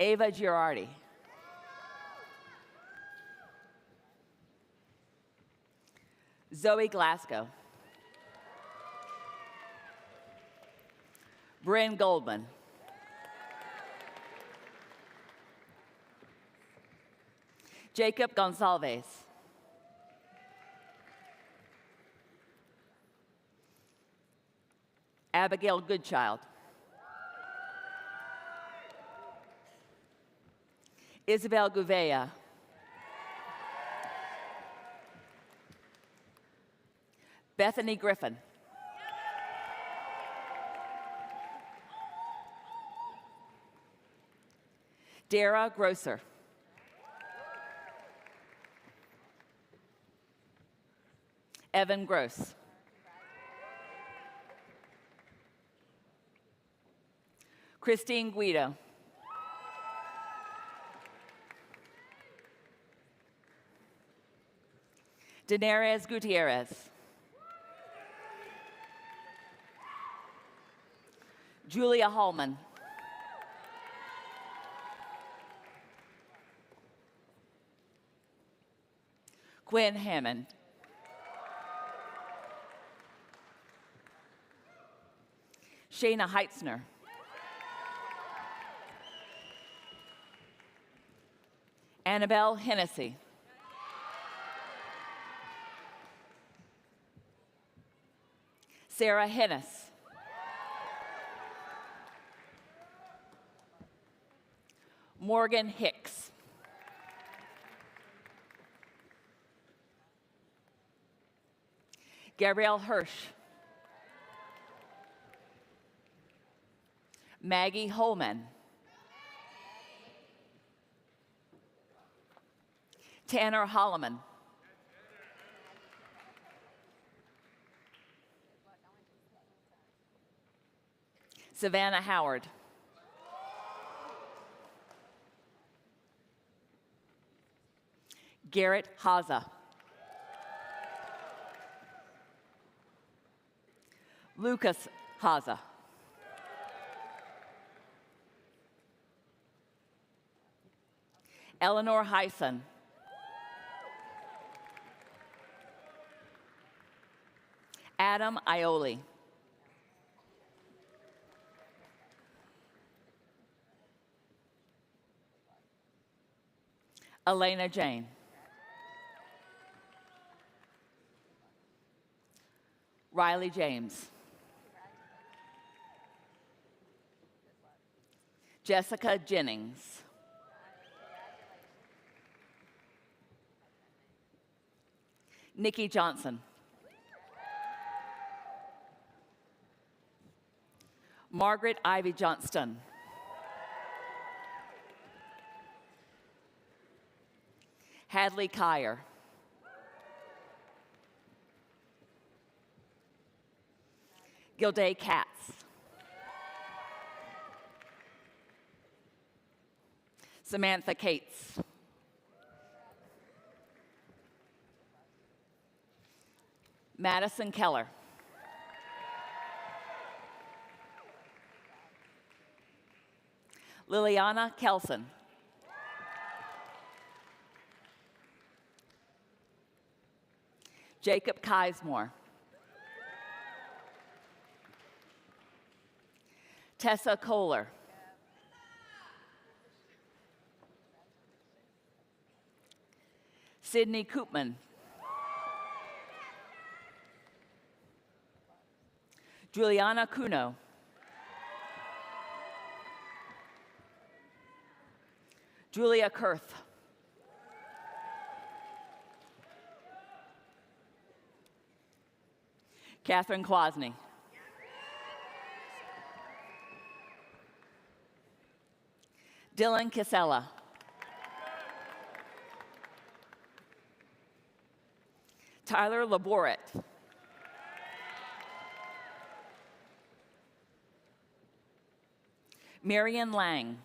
Ava Girardi. Zoe Glasgow. Bryn Goldman. Jacob Gonsalves. Abigail Goodchild. Isabel Gouveia. Bethany Griffin. Dara Grosser. Evan Gross. Christine Guido. Daenerys Gutierrez. Julia Hallman. Quinn Hammond. Shayna Heitzner. Annabelle Hennessy. Sarah Hennis. Morgan Hicks. Gabrielle Hirsch. Maggie Holman. Tanner Holloman. Savannah Howard. Garrett Haza. Lucas Haza. Eleanor Hyson. Adam Ioli. Elena Jane. Riley James. Jessica Jennings. Nikki Johnson. Margaret Ivy Johnston. Hadley Kyer. Gilday Katz. Samantha Cates. Madison Keller. Liliana Kelson. Jacob Kismore. Tessa Kohler. Sydney Koopman. Juliana Cuno. Julia Kurth. Catherine Kwasny. Dylan Casella. Tyler Laboret. Marion Lang.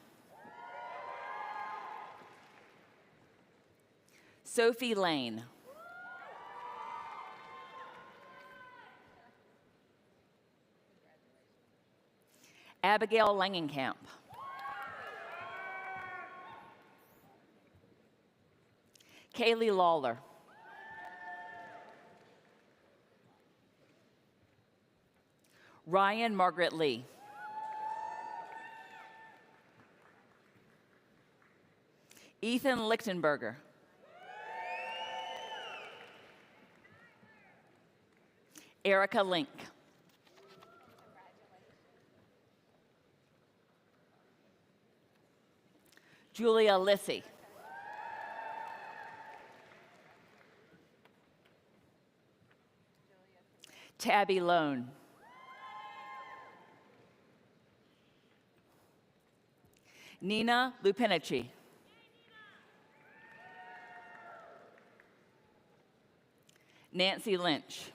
Sophie Lane. Abigail Langenkamp. Kaylee Lawler. Ryan Margaret Lee. Ethan Lichtenberger. Erica Link. Julia Lissy. Tabby Lone. Nina Lupinici. Nancy Lynch.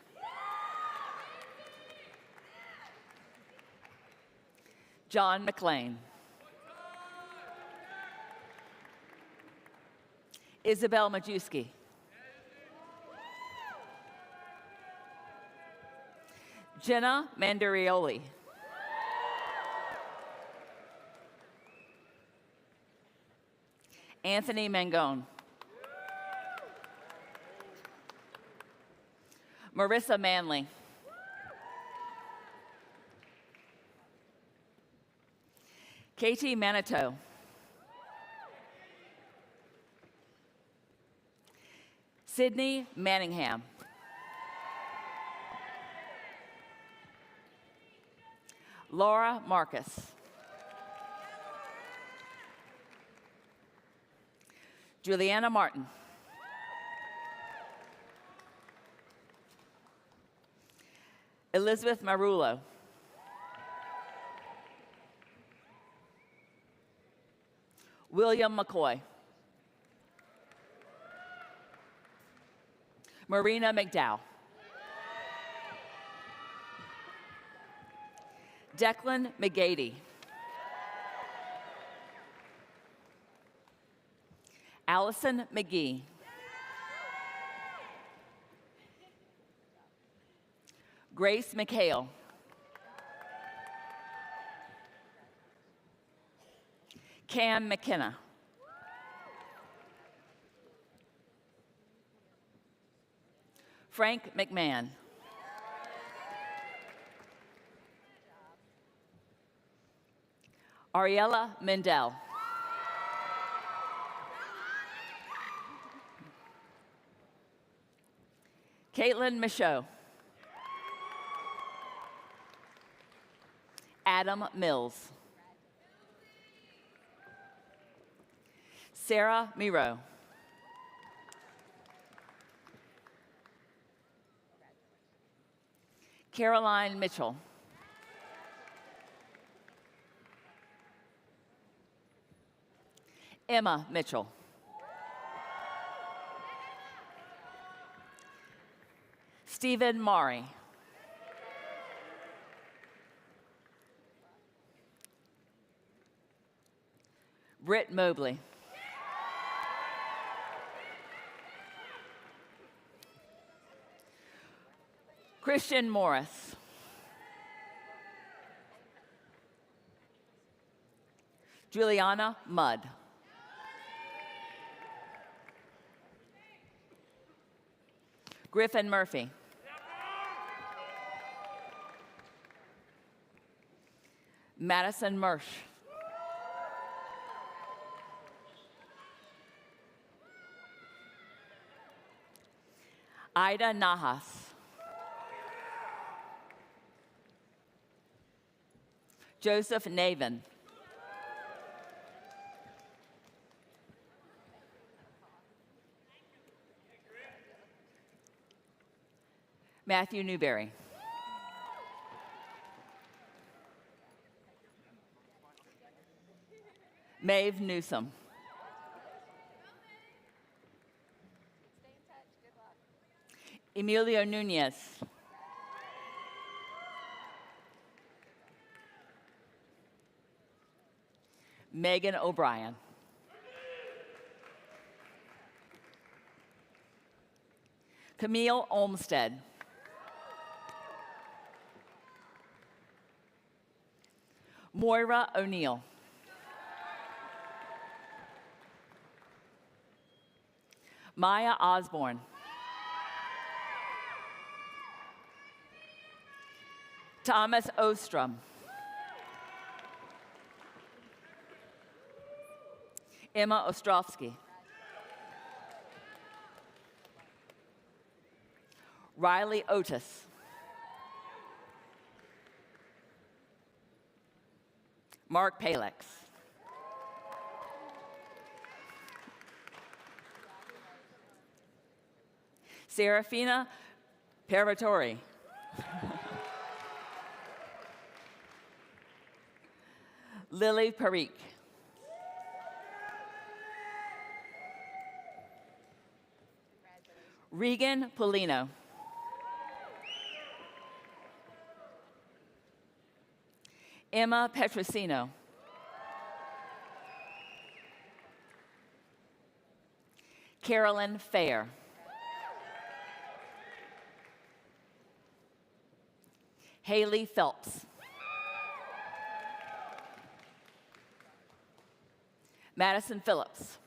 John McLean. Isabel Majewski. Jenna Mandarioli. Anthony Mangone. Marissa Manley. Katie Manito. Sydney Manningham. Laura Marcus. Juliana Martin. Elizabeth Marullo. William McCoy. Marina McDowell. Declan McGady. Allison McGee. Grace McHale. Cam McKenna. Frank McMahon. Ariella Mendel. Caitlin Michaud. Adam Mills. Sarah Miro. Caroline Mitchell. Emma Mitchell. Stephen Maury. Britt Mobley. Christian Morris. Juliana Mudd. Griffin Murphy. Madison Mersch. Ida Nahas. Joseph Navin. Matthew Newberry. Maeve Newsom. Emilio Nunez. Megan O'Brien. Camille Olmsted. Moira O'Neill. Maya Osborne. Thomas Ostrom. Emma Ostrovsky. Riley Otis. Mark Palex. Serafina Paratori. Lily Parikh. Regan Polino. Emma Petrosino. Carolyn Fair. Haley Phelps. Madison Phillips.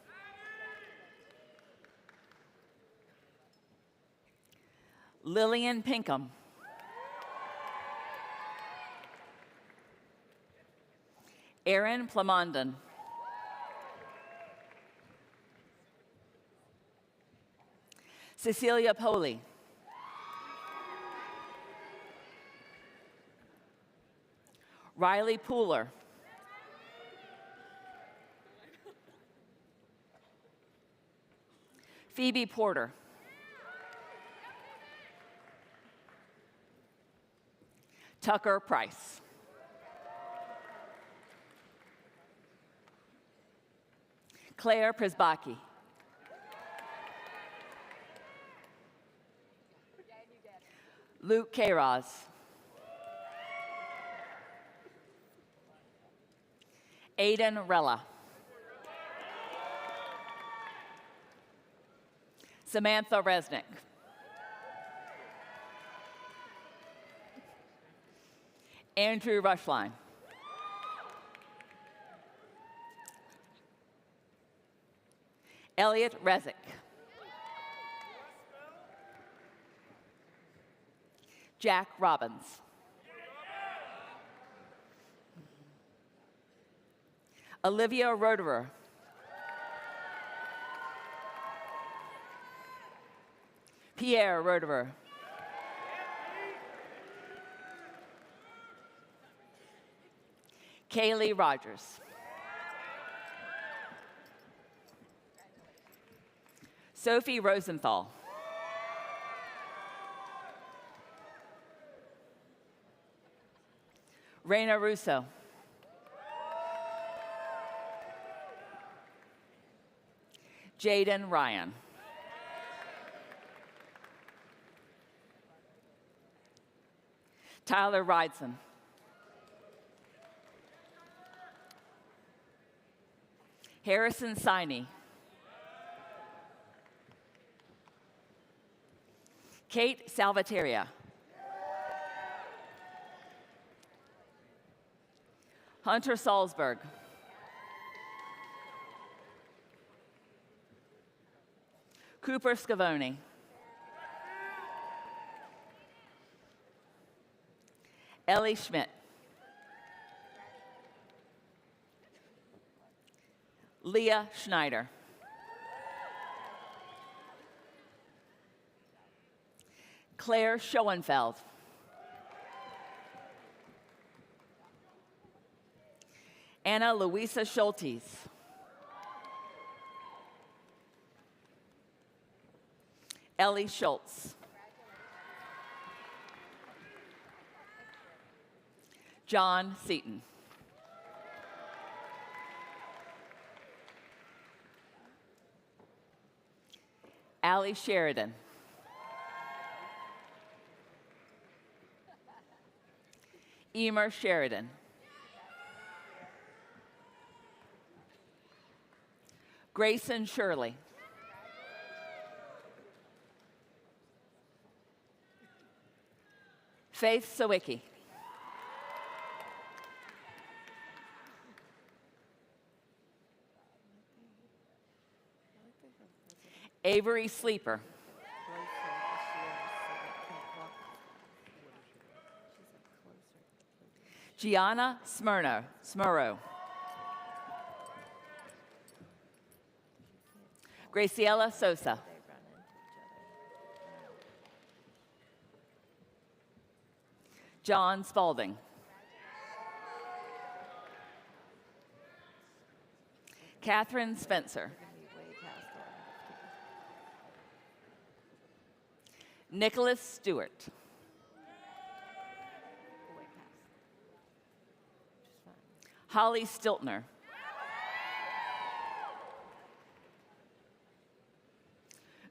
Lillian Pinkham. Erin Plamondon. Cecilia Poley. Riley Pooler. Phoebe Porter. Tucker Price. Claire Prisbaki. Luke Kairos. Aiden Rella. Samantha Resnick. Andrew Rushline. Elliot Rezick. Jack Robbins. Olivia Roederer. Pierre Roederer. Kaylee Rogers. Sophie Rosenthal. Raina Russo. Jaden Ryan. Tyler Ridson. Harrison Siney. Kate Salvateria. Hunter Salzberg. Cooper Scavone. Ellie Schmidt. Leah Schneider. Claire Schoenfeld. Anna Louisa Schultes. Ellie Schultz. John Seaton. Allie Sheridan. Emer Sheridan. Grayson Shirley. Faith Sawicki. Avery Sleeper. Gianna Smurrow. Graciela Sosa. John Spalding. Catherine Spencer. Nicholas Stewart. Holly Stiltner.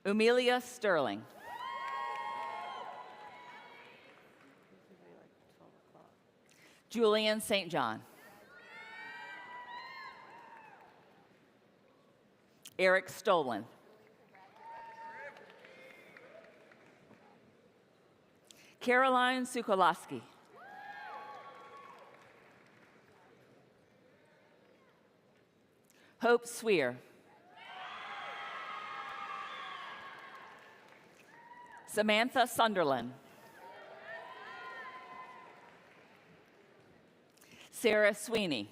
Umelia Sterling. Julian St. John. Eric Stolen. Caroline Sukoloski. Hope Swear. Samantha Sunderland. Sarah Sweeney.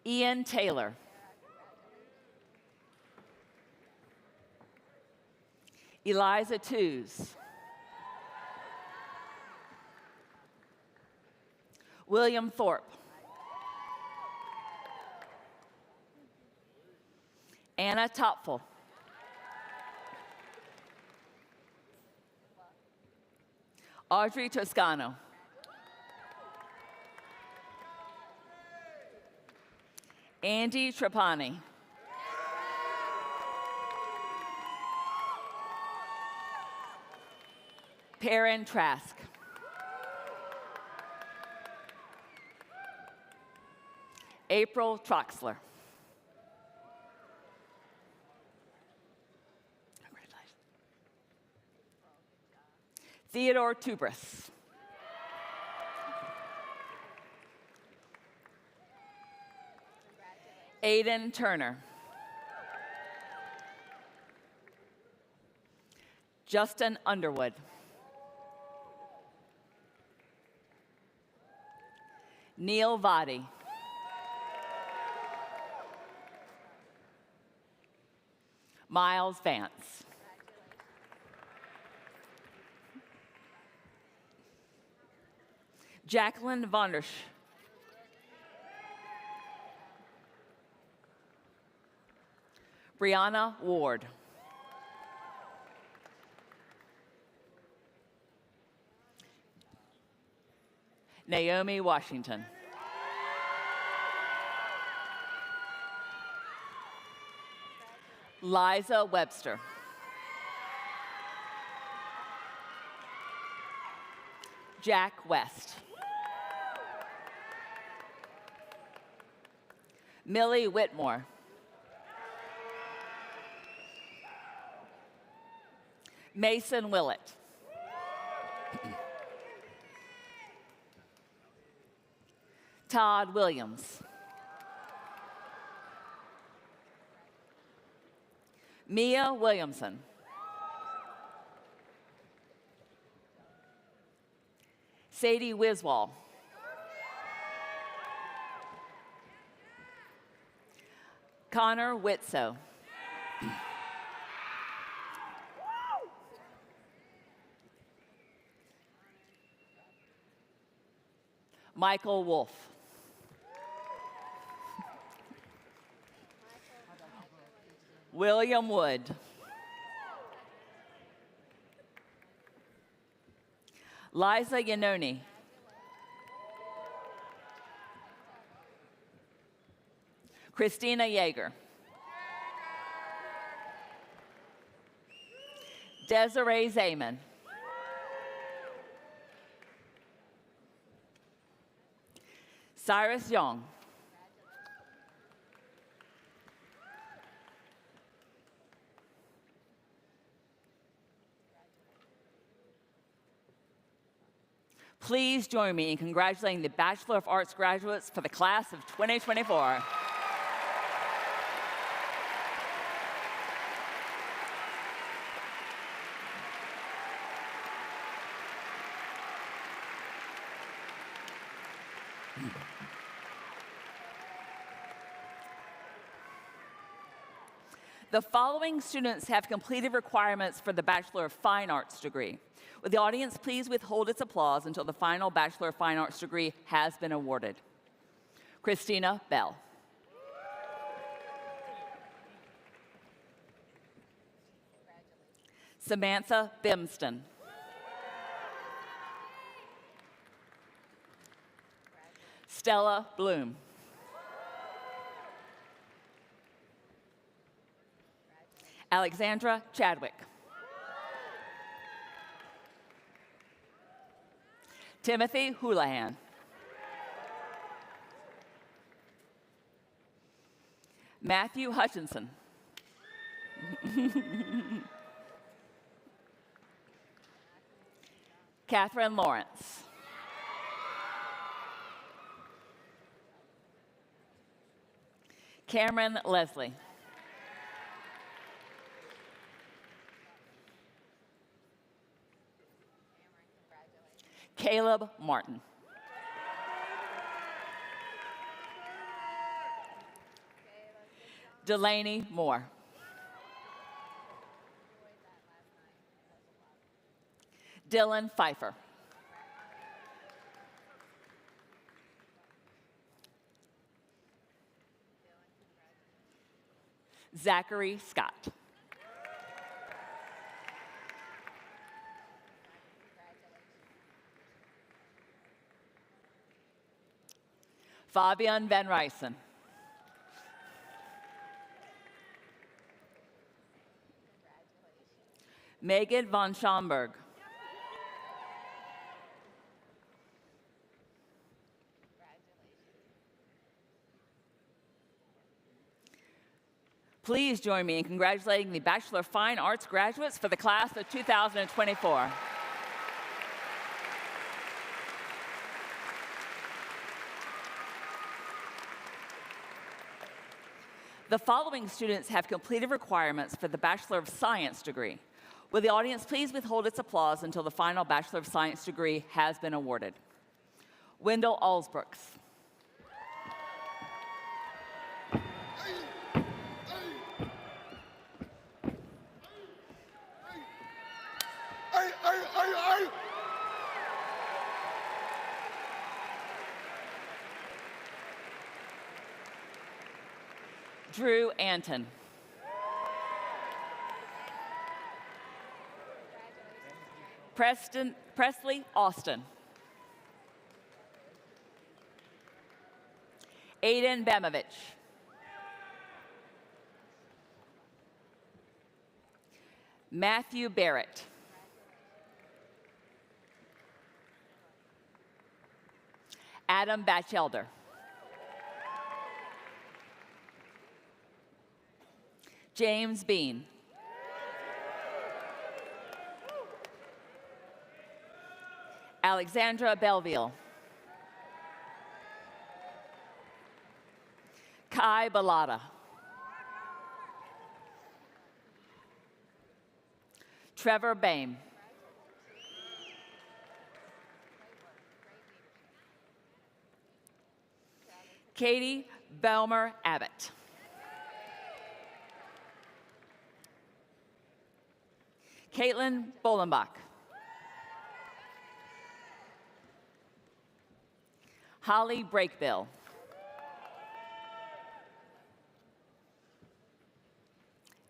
Ian Taylor. Eliza Tews. William Thorpe. Anna Topfel. Audrey Toscano. Andy Trapani. Perrin Trask. April Troxler. Theodore Tubris. Aiden Turner. Justin Underwood. Neil Vadi. Miles Vance. Jacqueline Vondersch. Brianna Ward. Naomi Washington. Liza Webster. Jack West. Millie Whitmore. Mason Willett. Todd Williams. Mia Williamson. Sadie Wiswall. Connor Whitsoe. Michael Wolf. William Wood. Liza Yanoni. Christina Yeager. Desiree Zaman. Cyrus Young. Please join me in congratulating the Bachelor of Arts graduates for the class of 2024. The following students have completed requirements for the Bachelor of Fine Arts degree. Would the audience please withhold its applause until the final Bachelor of Fine Arts degree has been awarded? Christina Bell. Samantha Bimston. Stella Bloom. Alexandra Chadwick. Timothy Houlihan. Matthew Hutchinson. Catherine Lawrence. Cameron Leslie. Caleb Martin. Delaney Moore. Dylan Pfeiffer. Zachary Scott. Fabian Van Rysen. Megan von Schomburg. Please join me in congratulating the Bachelor of Fine Arts graduates for the class of 2024. The following students have completed requirements for the Bachelor of Science degree. Will the audience please withhold its applause until the final Bachelor of Science degree has been awarded? Wendell Allsbrooks. Drew Anton. Presley Austin. Aiden Bamovich. Matthew Barrett. Adam Batchelder. James Bean. Alexandra Belleville. Kai Balata. Trevor Bame. Katie Belmer Abbott. Caitlin Bolenbach. Holly Breakbill.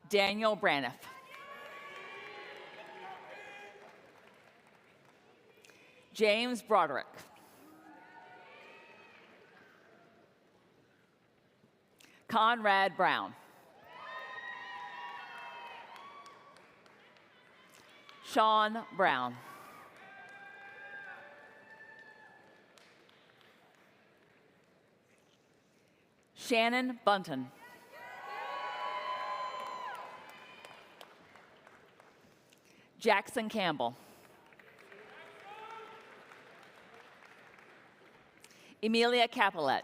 Daniel Braniff. James Broderick. Conrad Brown. Sean Brown. Shannon Bunton. Jackson Campbell. Emilia Capolet.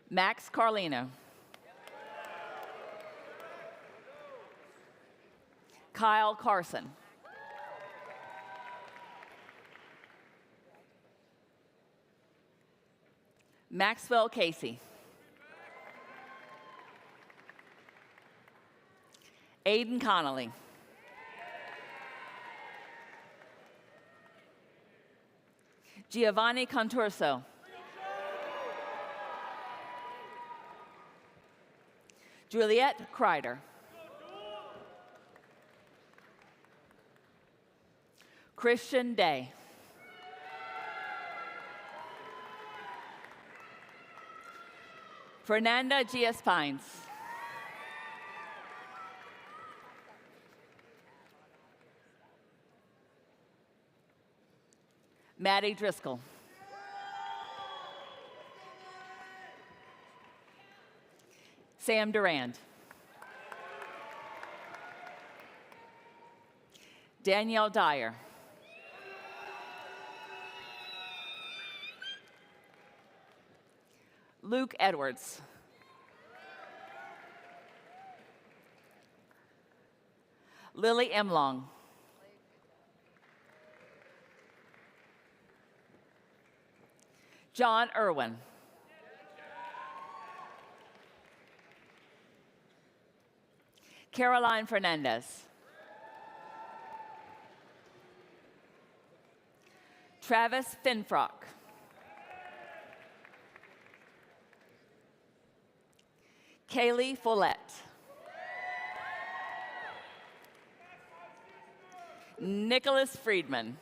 Max Carlino. Kyle Carson. Maxwell Casey. Aiden Connolly. Giovanni Conturso. Juliette Kreider. Christian Day. Fernanda Gias Pines. Maddie Driscoll. Sam Durand. Danielle Dyer. Luke Edwards. Lily Emlong. John Irwin. Caroline Fernandez. Travis Finfrock. Kaylee Follett. Nicholas Friedman.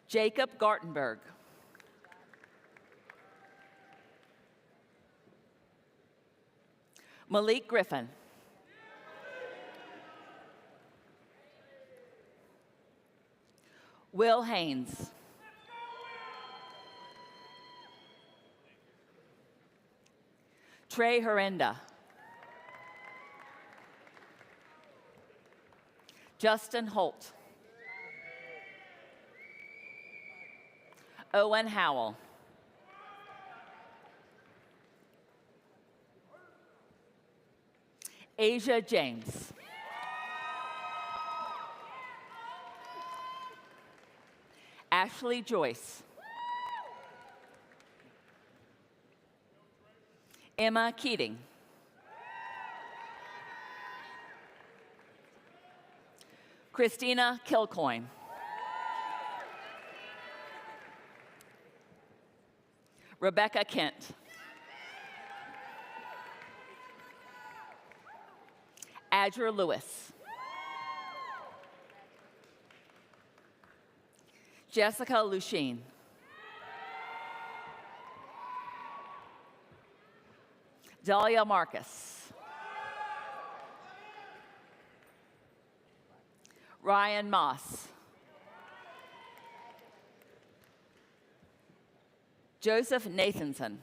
Jacob Gartenberg. Malik Griffin. Will Haynes. Trey Herenda. Justin Holt. Owen Howell. Asia James. Ashley Joyce. Emma Keating. Christina Kilcoyne. Rebecca Kent. Adger Lewis. Jessica Lusheen. Dahlia Marcus. Ryan Moss. Joseph Nathanson.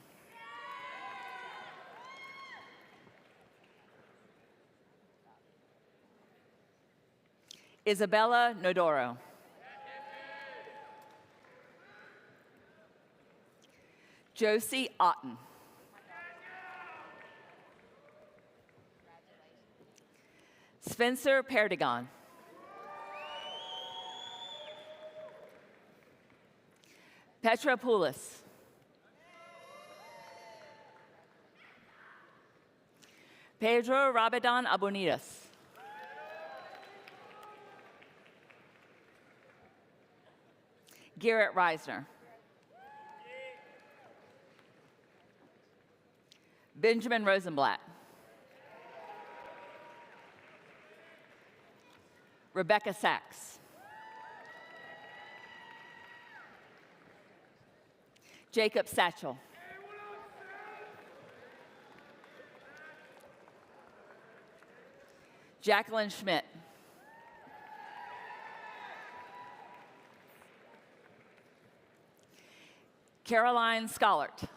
Isabella Nodoro. Josie Otten. Spencer Perdigon. Petra Poulis. Pedro Rabadon Abonidas. Garrett Reisner. Benjamin Rosenblatt. Rebecca Sachs. Jacob Satchel. Jacqueline Schmidt. Caroline Scholart.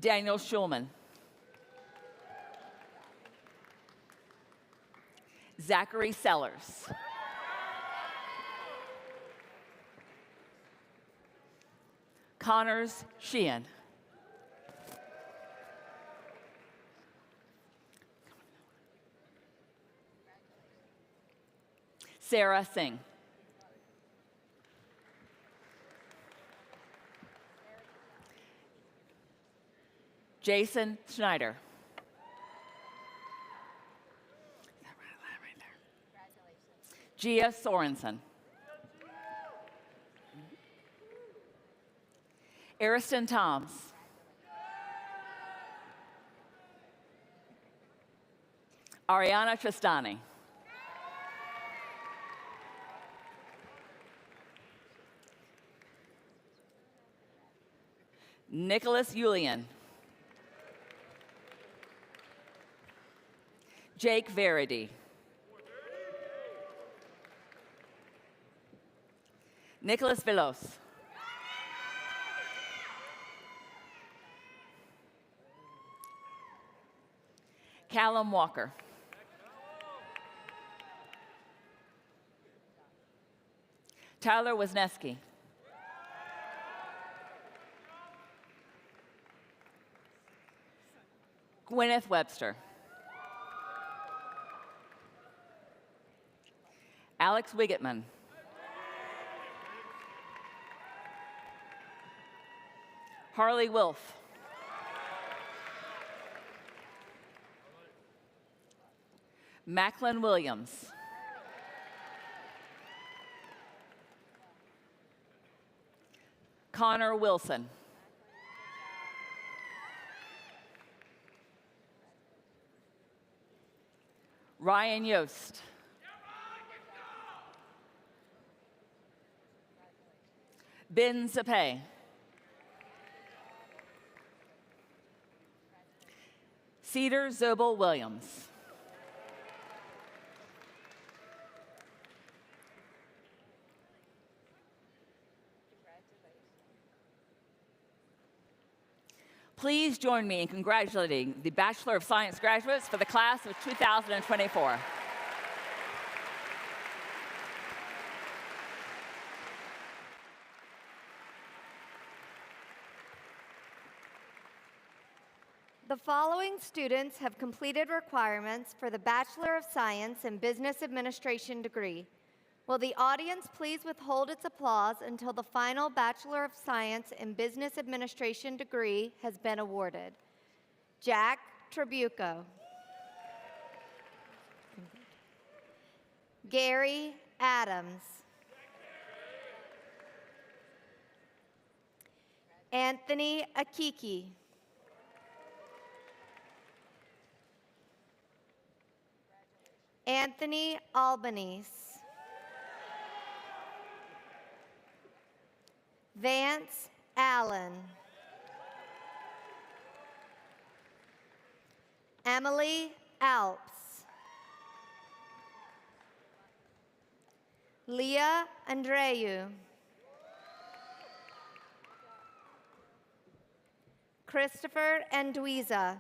Daniel Schulman. Zachary Sellers. Connors Sheehan. Sarah Singh. Jason Schneider. Gia Sorensen. Ariston Toms. Ariana Tristani. Nicholas Yulian. Jake Verity. Nicholas Velos. Callum Walker. Tyler Wisniewski. Gwyneth Webster. Alex Wigetman. Harley Wilf. Macklin Williams. Connor Wilson. Ryan Yost. Ben Zapay. Cedar Zobel Williams. Please join me in congratulating the Bachelor of Science graduates for the class of 2024. The following students have completed requirements for the Bachelor of Science in Business Administration degree. Will the audience please withhold its applause until the final Bachelor of Science in Business Administration degree has been awarded? Jack Trabuco. Gary Adams. Anthony Akiki. Anthony Albanese. Vance Allen. Emily Alps. Leah Andreu. Christopher Anduiza.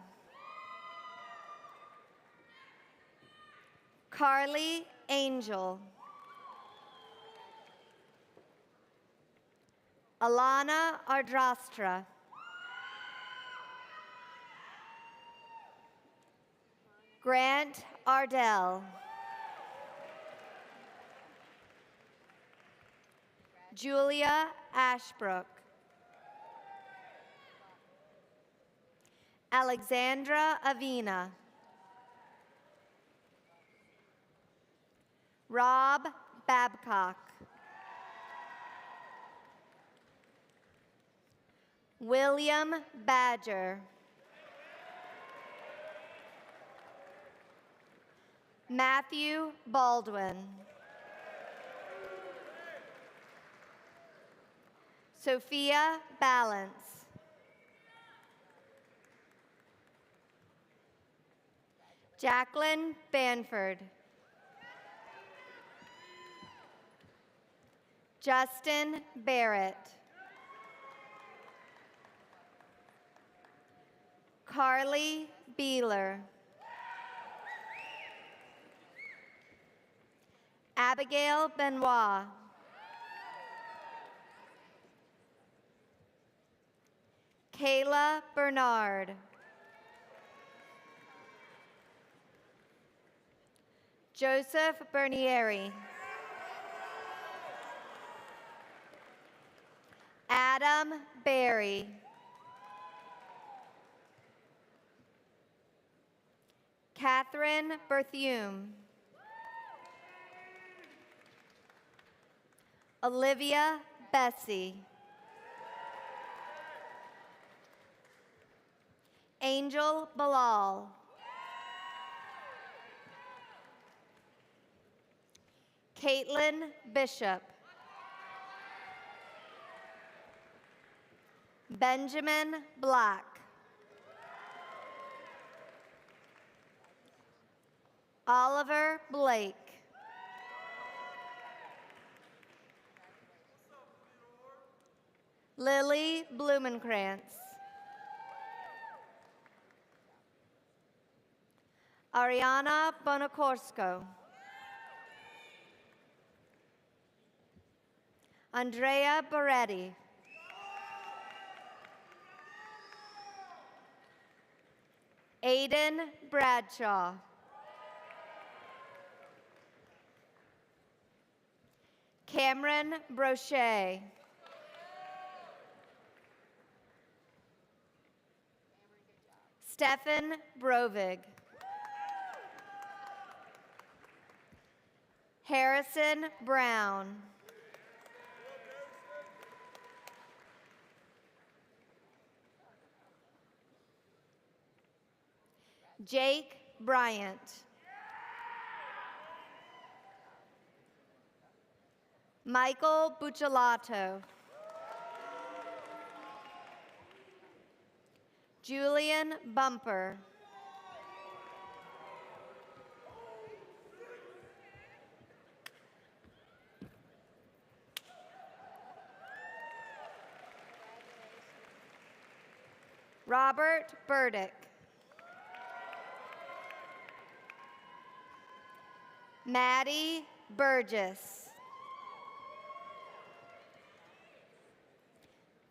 Carly Angel. Alana Ardrastra. Grant Ardell. Julia Ashbrook. Alexandra Avina. Rob Babcock. William Badger. Matthew Baldwin. Sophia Balance. Jacqueline Banford. Justin Barrett. Carly Beeler. Abigail Benoit. Kayla Bernard. Joseph Bernieri. Adam Berry. Catherine Berthume. Olivia Bessie. Angel Bilal. Caitlin Bishop. Benjamin Black. Oliver Blake. Lily Blumenkrantz. Ariana Bonacorsko. Andrea Beretti. Aiden Bradshaw. Cameron Brochet. Stefan Brovig. Harrison Brown. Jake Bryant. Michael Buccellato. Julian Bumper. Robert Burdick. Maddie Burgess.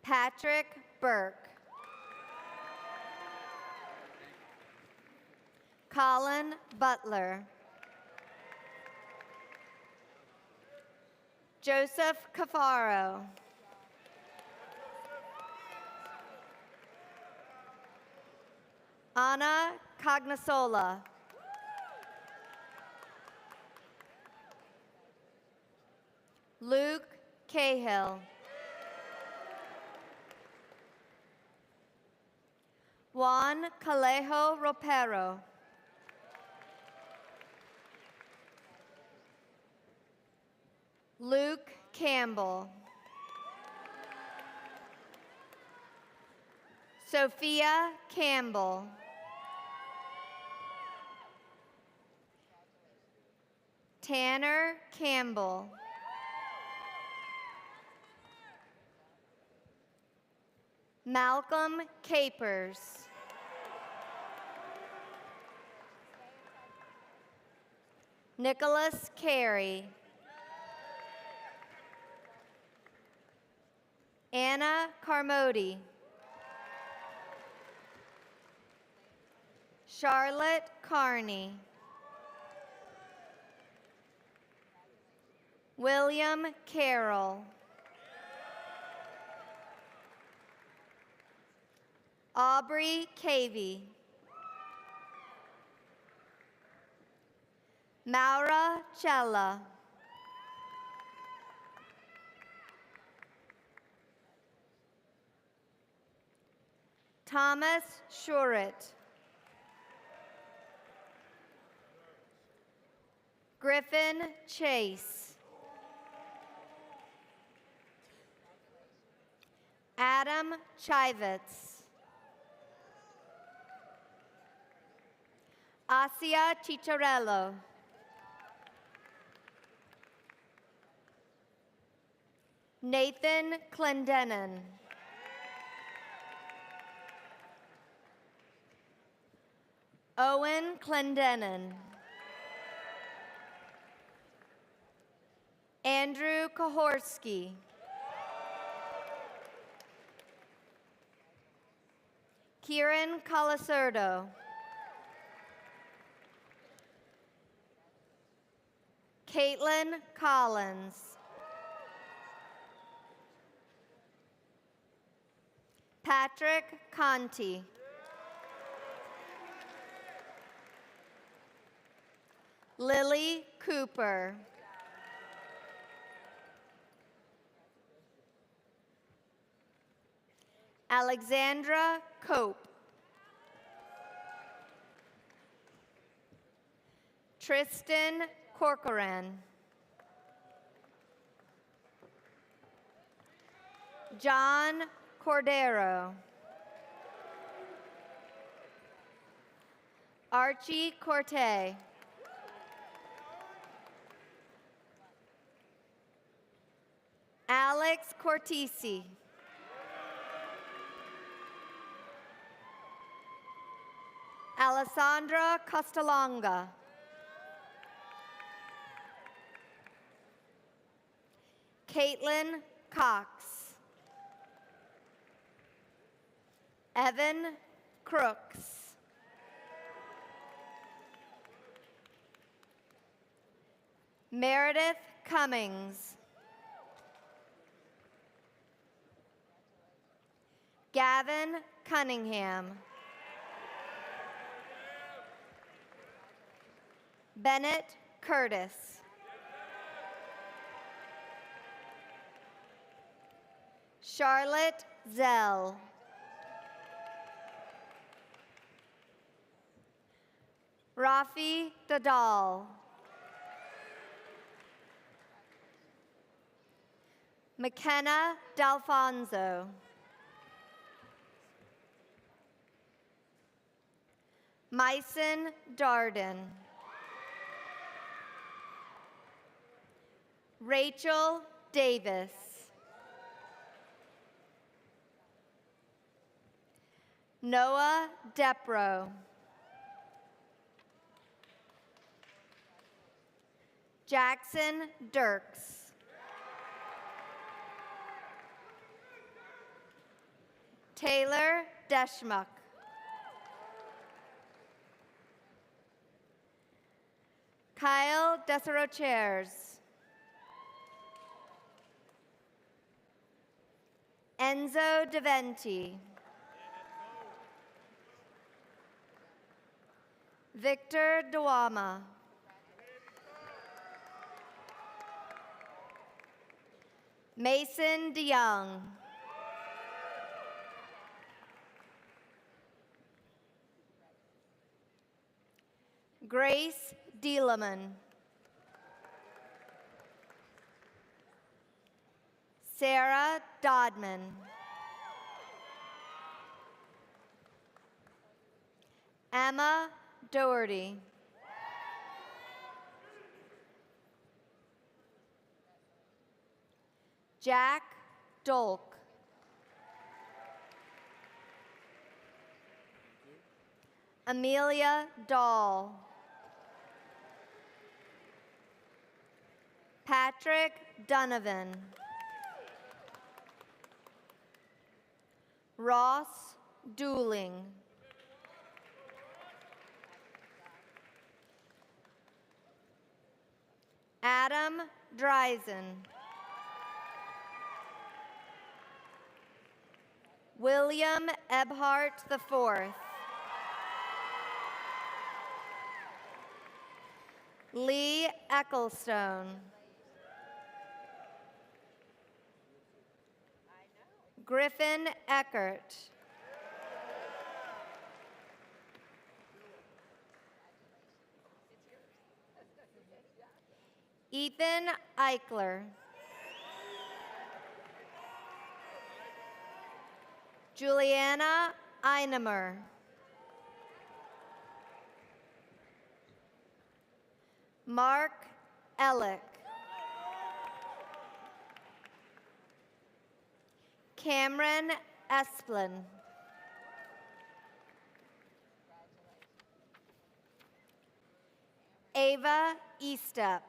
Patrick Burke. Colin Butler. Joseph Cafaro. Anna Cognasola. Luke Cahill. Juan Calejo Ropero. Luke Campbell. Sophia Campbell. Tanner Campbell. Malcolm Capers. Nicholas Carey. Anna Carmody. Charlotte Carney. William Carroll. Aubrey Cavey. Maura Cella. Thomas Shurit. Griffin Chase. Adam Chivitz. Asia Chicharello. Nathan Clendenin. Owen Clendenin. Andrew Kahorski. Kieran Colasurdo. Caitlin Collins. Patrick Conti. Lily Cooper. Alexandra Cope. Tristan Corcoran. John Cordero. Archie Corte. Alex Cortisi. Alessandra Castellonga. Caitlin Cox. Evan Crooks. Meredith Cummings. Gavin Cunningham. Bennett Curtis. Charlotte Zell. Rafi Dadal. McKenna D'Alfonso. Myson Darden. Rachel Davis. Noah Depro. Jackson Dirks. Taylor Deschmuck. Kyle Deserochers. Enzo Deventi. Victor Dwama. Mason DeYoung. Grace Deeleman. Sarah Dodman. Emma Doherty. Jack Dolk. Amelia Dahl. Patrick Donovan. Ross Dooling. Adam Dreisen. William Ebhart IV. Lee Ecclestone. Griffin Eckert. Ethan Eichler. Juliana Einemer. Mark Ellick. Cameron Esplin. Ava Estep.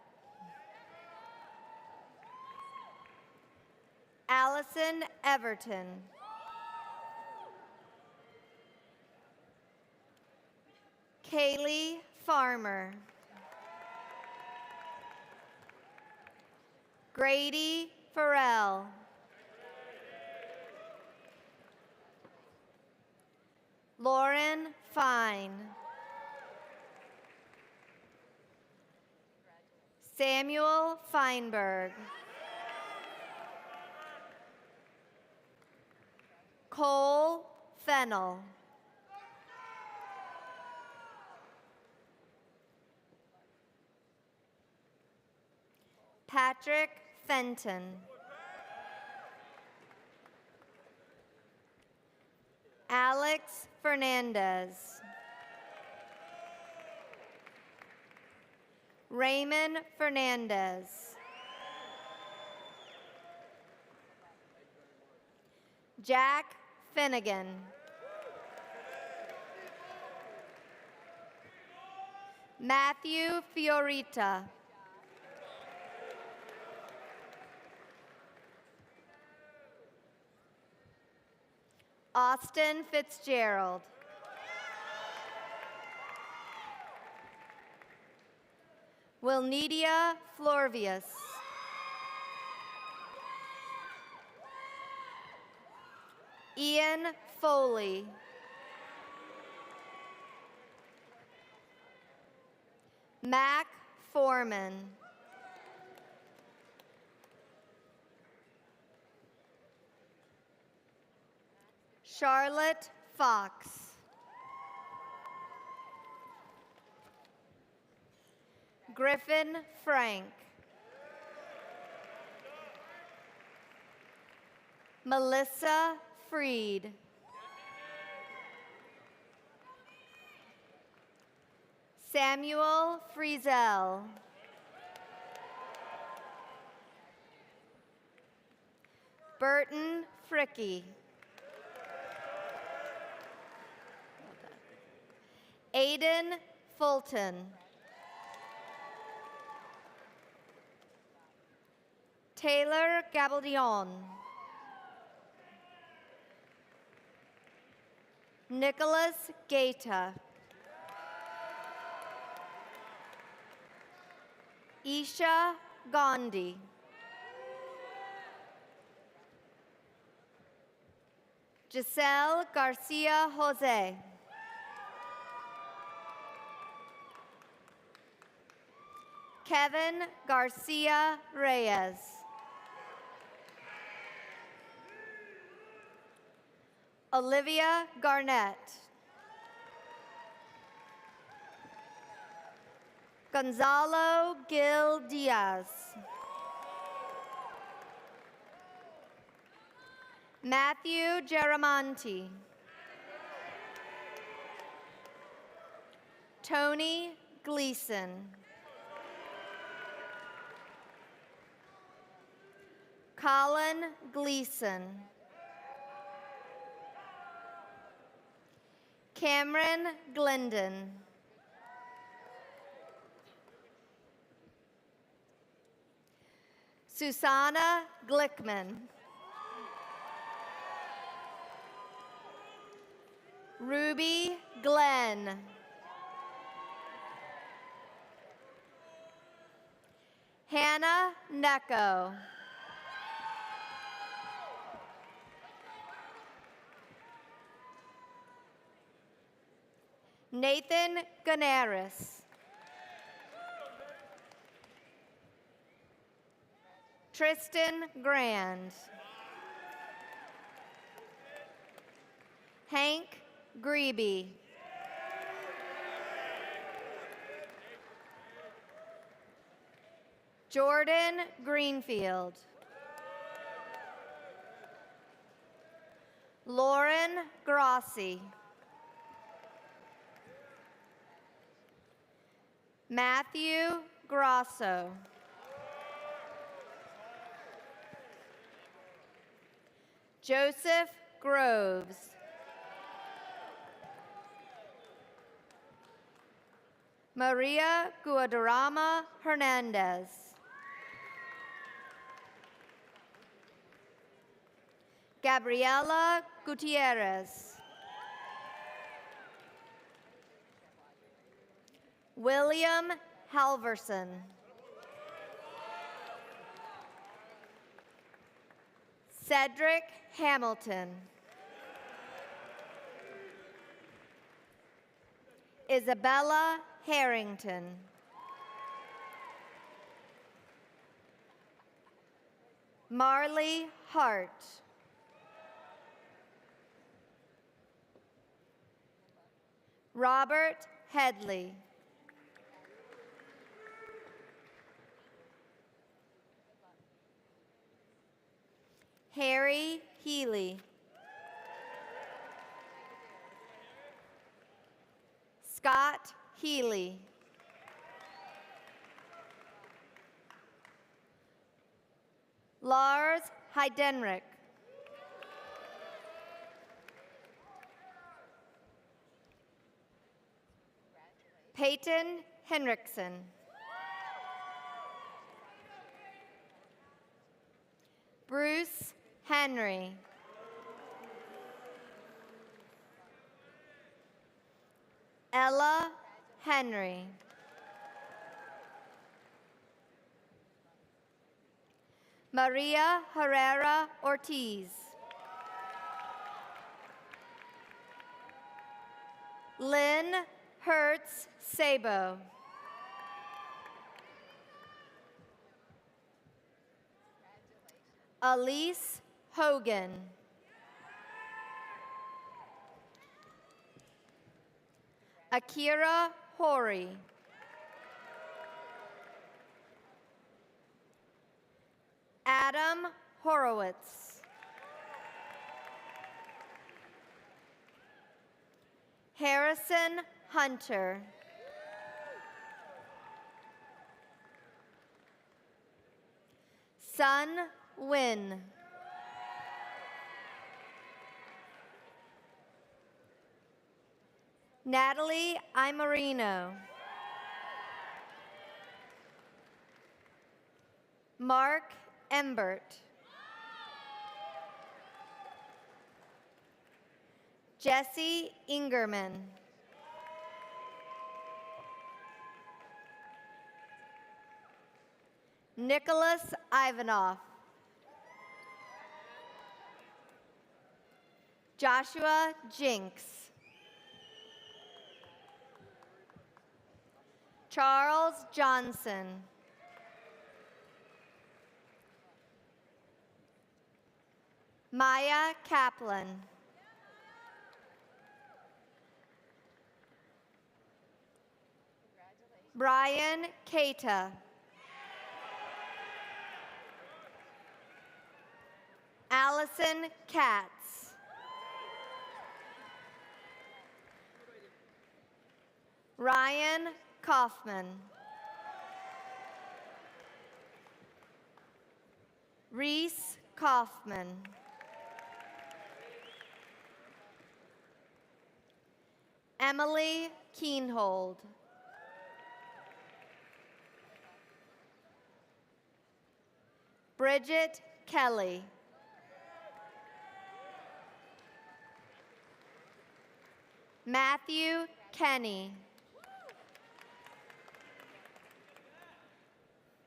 Allison Everton. Kaylee Farmer. Grady Farrell. Lauren Fine. Samuel Feinberg. Cole Fennel. Patrick Fenton. Alex Fernandez. Raymond Fernandez. Jack Finnegan. Matthew Fiorita. Austin Fitzgerald. Wilnedia Florvius. Ian Foley. Mac Foreman. Charlotte Fox. Griffin Frank. Melissa Freed. Samuel Friesel. Burton Fricky. Aiden Fulton. Taylor Gabaldon. Nicholas Gaeta. Isha Gandhi. Giselle Garcia Jose. Kevin Garcia Reyes. Olivia Garnett. Gonzalo Gil Diaz. Matthew Geramonti. Tony Gleason. Colin Gleason. Cameron Glendon. Susanna Glickman. Ruby Glenn. Hannah Necco. Nathan Ganaris. Tristan Grand. Hank Greeby. Jordan Greenfield. Lauren Grossi. Matthew Grosso. Joseph Groves. Maria Guadarrama Hernandez. Gabriela Gutierrez. William Halverson. Cedric Hamilton. Isabella Harrington. Marley Hart. Robert Headley. Harry Healy. Scott Healy. Lars Heidenreich. Peyton Henriksen. Bruce Henry. Ella Henry. Maria Herrera Ortiz. Lynn Hertz Sabo. Elise Hogan. Akira Hori. Adam Horowitz. Harrison Hunter. Sun Win. Natalie Imarino. Mark Embert. Jesse Ingerman. Nicholas Ivanov. Joshua Jinks. Charles Johnson. Maya Kaplan. Brian Keita. Allison Katz. Ryan Kaufman. Reese Kaufman. Emily Keenhold. Bridget Kelly. Matthew Kenny.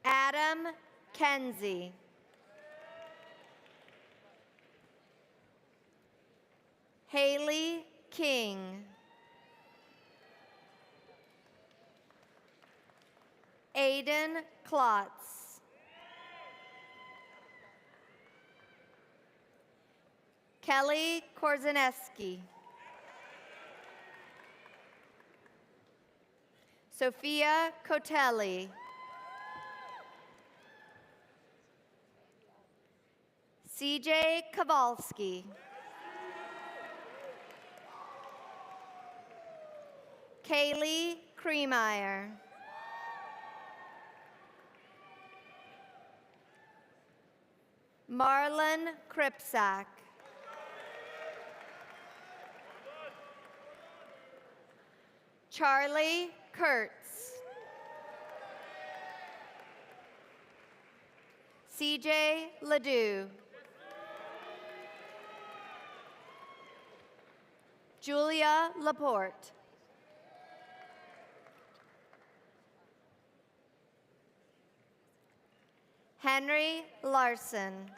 Adam Kenzie. Haley King. Aiden Klotz. Kelly Korzaneski. Sophia Cotelli. CJ Kowalski. Kaylee Kremeyer. Marlon Kripsack. Charlie Kurtz. CJ Ledoux. Julia Laporte. Henry Larson.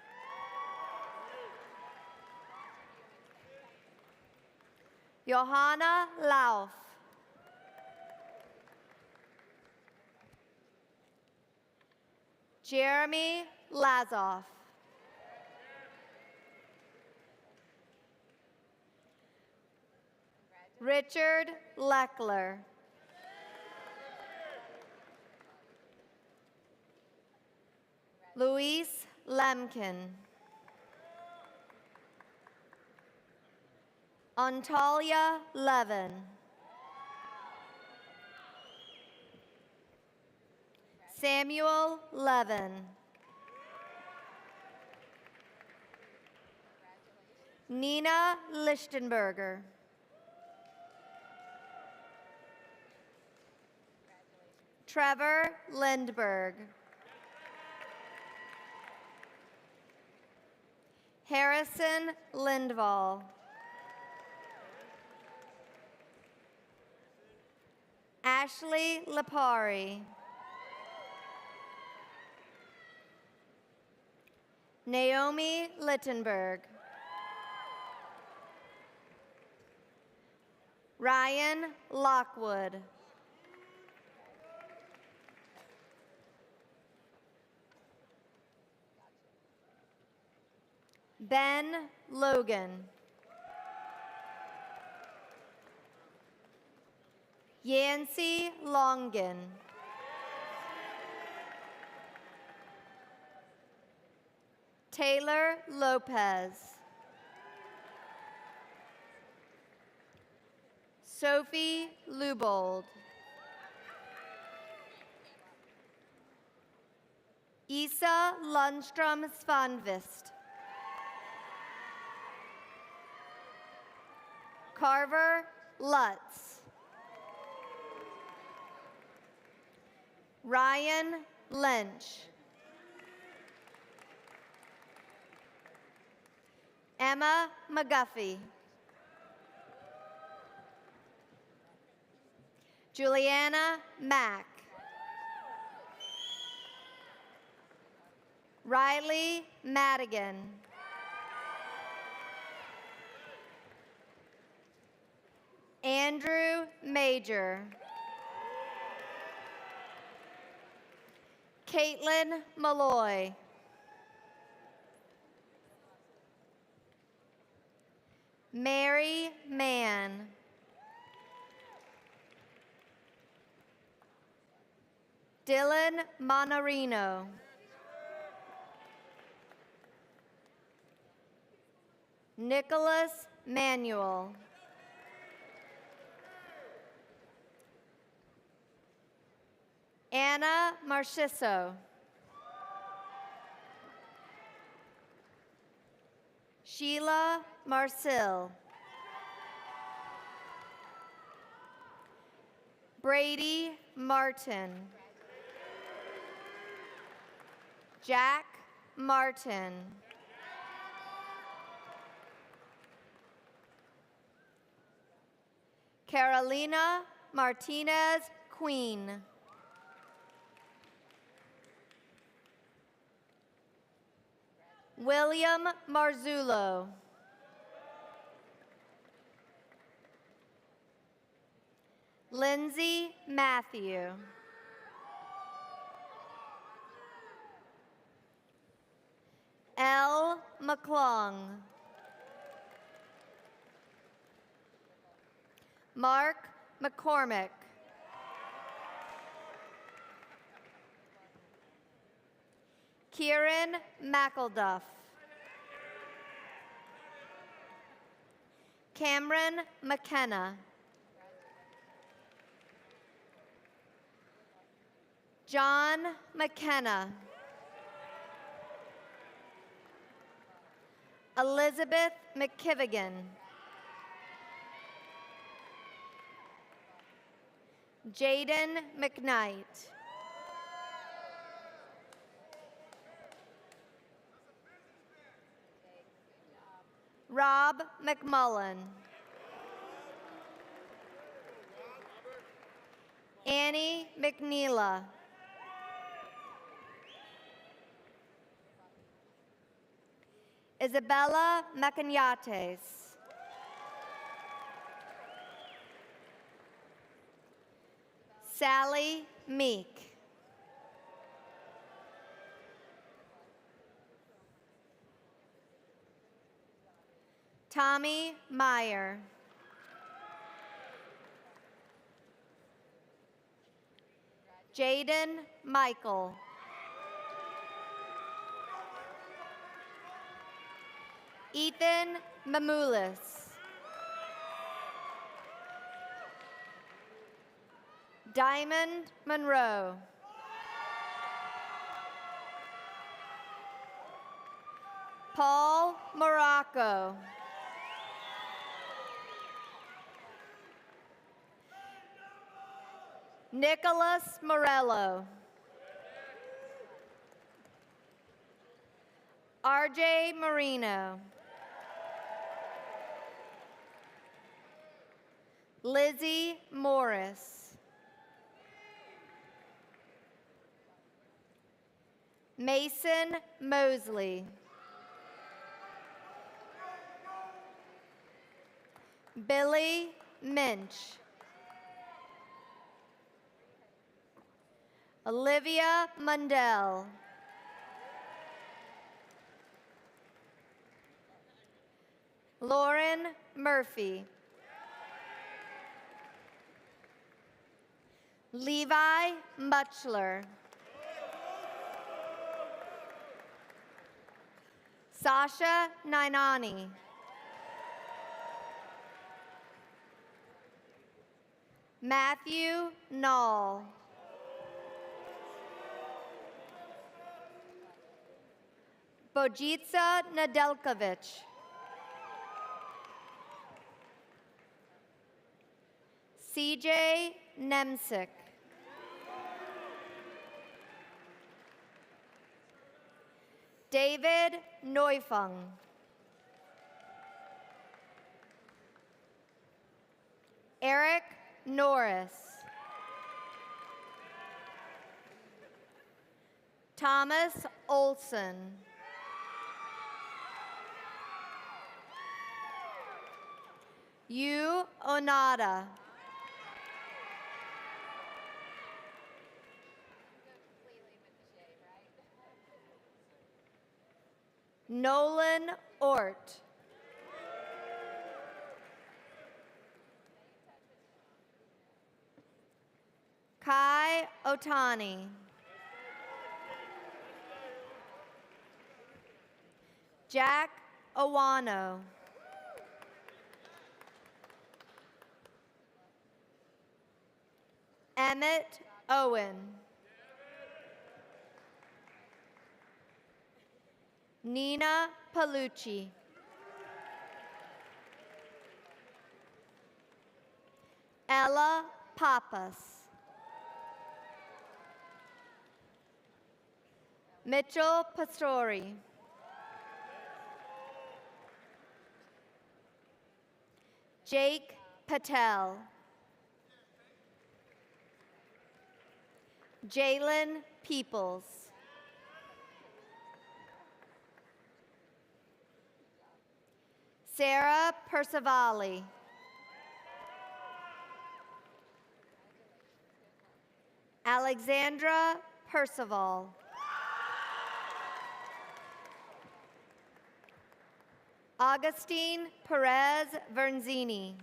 Johanna Lauf. Jeremy Lazoff. Richard Leckler. Luis Lemkin. Antalya Levin. Samuel Levin. Nina Lichtenberger. Trevor Lindberg. Harrison Lindvall. Ashley Lapari. Naomi Littenberg. Ryan Lockwood. Ben Logan. Yancy Longen. Taylor Lopez. Sophie Lubold. Isa Lundstrom Svanvist. Carver Lutz. Ryan Lynch. Emma McGuffey. Juliana Mack. Riley Madigan. Andrew Major. Caitlin Malloy. Mary Mann. Dylan Monarino. Nicholas Manuel. Anna Marchiso. Sheila Marcil. Brady Martin. Jack Martin. Carolina Martinez Queen. William Marzullo. Lindsay Matthew. L. McClung. Mark McCormick. Kieran McElduff. Cameron McKenna. John McKenna. Elizabeth McKivigan. Jaden McKnight. Rob McMullen. Annie McNeela. Isabella Macanyates. Sally Meek. Tommy Meyer. Jaden Michael. Ethan Mamoulis. Diamond Monroe. Paul Morocco. Nicholas Morello. RJ Marino. Lizzie Morris. Mason Mosley. Billy Minch. Olivia Mundell. Lauren Murphy. Levi Muchler. Sasha Nainani. Matthew Nall. Bojica Nedeljkovic. CJ Nemsik. David Neufung. Eric Norris. Thomas Olson. Yu Onada. Nolan Ort. Kai Otani. Jack Owano. Emmett Owen. Nina Palucci. Ella Pappas. Mitchell Pastori. Jake Patel. Jalen Peoples. Sarah Percivali. Alexandra Percival. Augustine Perez Vernzini.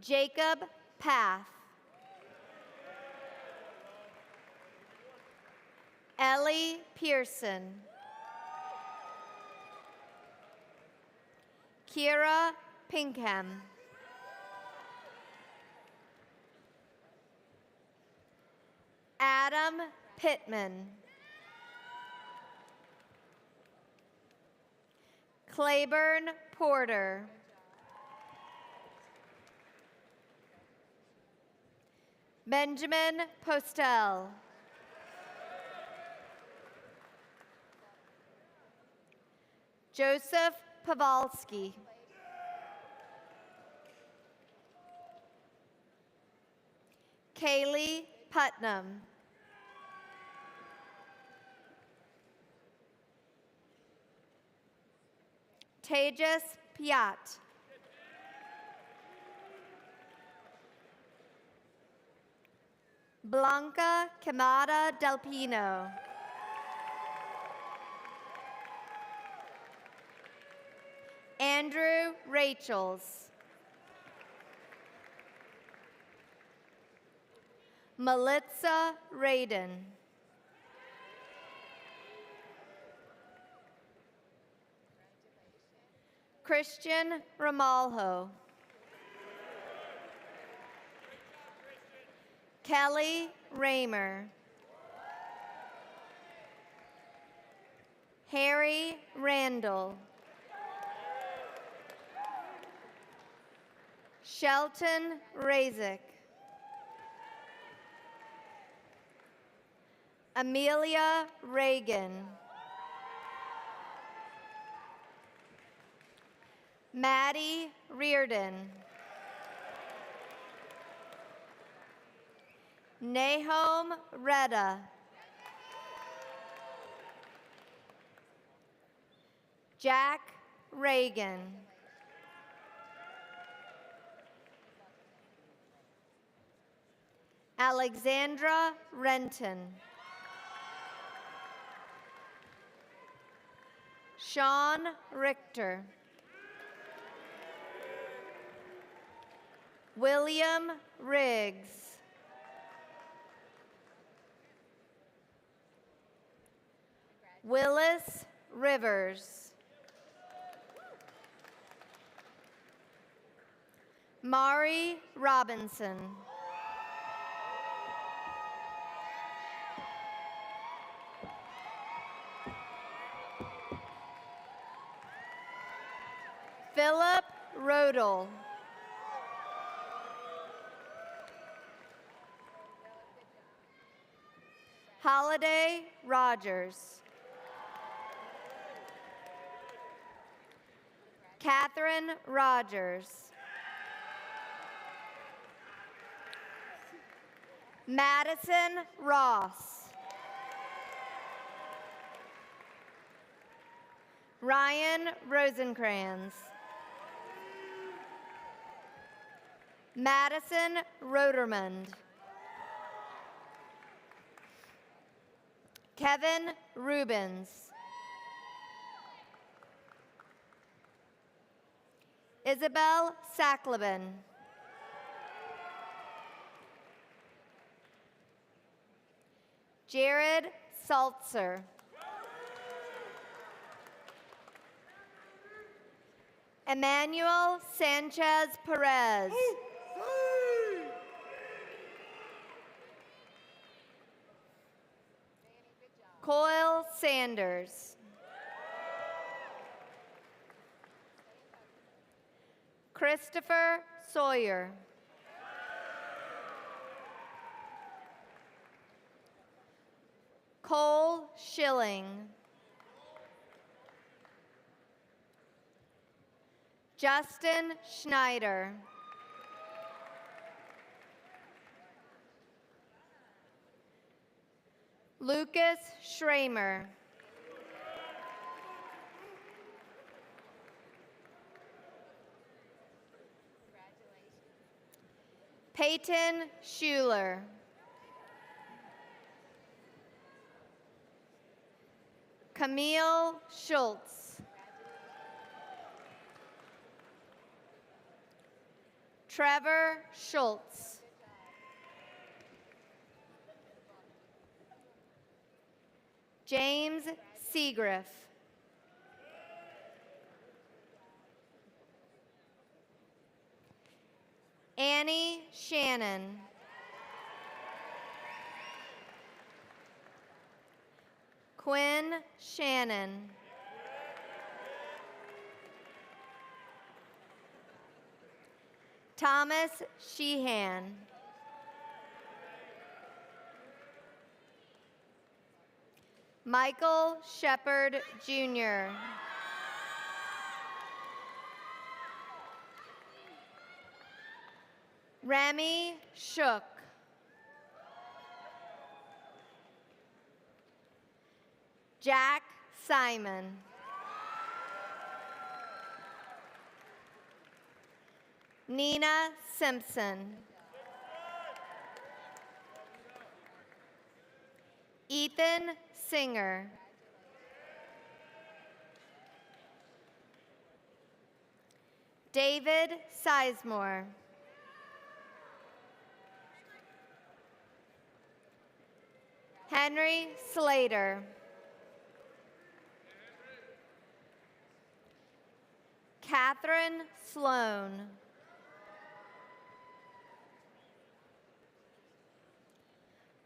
Jacob Path. Ellie Pearson. Kira Pinkham. Adam Pittman. Claiborne Porter. Benjamin Postel. Joseph Pavalsky. Kaylee Putnam. Tejas Piat. Blanca Camada Del Pino. Andrew Rachels. Melitza Radin. Christian Ramalho. Kelly Raymer. Harry Randall. Shelton Razik. Amelia Reagan. Maddie Reardon. Nahom Reda. Jack Reagan. Alexandra Renton. Sean Richter. William Riggs. Willis Rivers. Mari Robinson. Philip Rodel. Holiday Rogers. Catherine Rogers. Madison Ross. Ryan Rosenkrantz. Madison Rodermund. Kevin Rubens. Isabel Sackleben. Jared Saltzer. Emmanuel Sanchez Perez. Coyle Sanders. Christopher Sawyer. Cole Schilling. Justin Schneider. Lucas Schramer. Peyton Schuler. Camille Schultz. Trevor Schultz. James Seagriff. Annie Shannon. Quinn Shannon. Thomas Sheehan. Michael Shepard Jr. Remy Shook. Jack Simon. Nina Simpson. Ethan Singer. David Sizemore. Henry Slater. Catherine Sloan.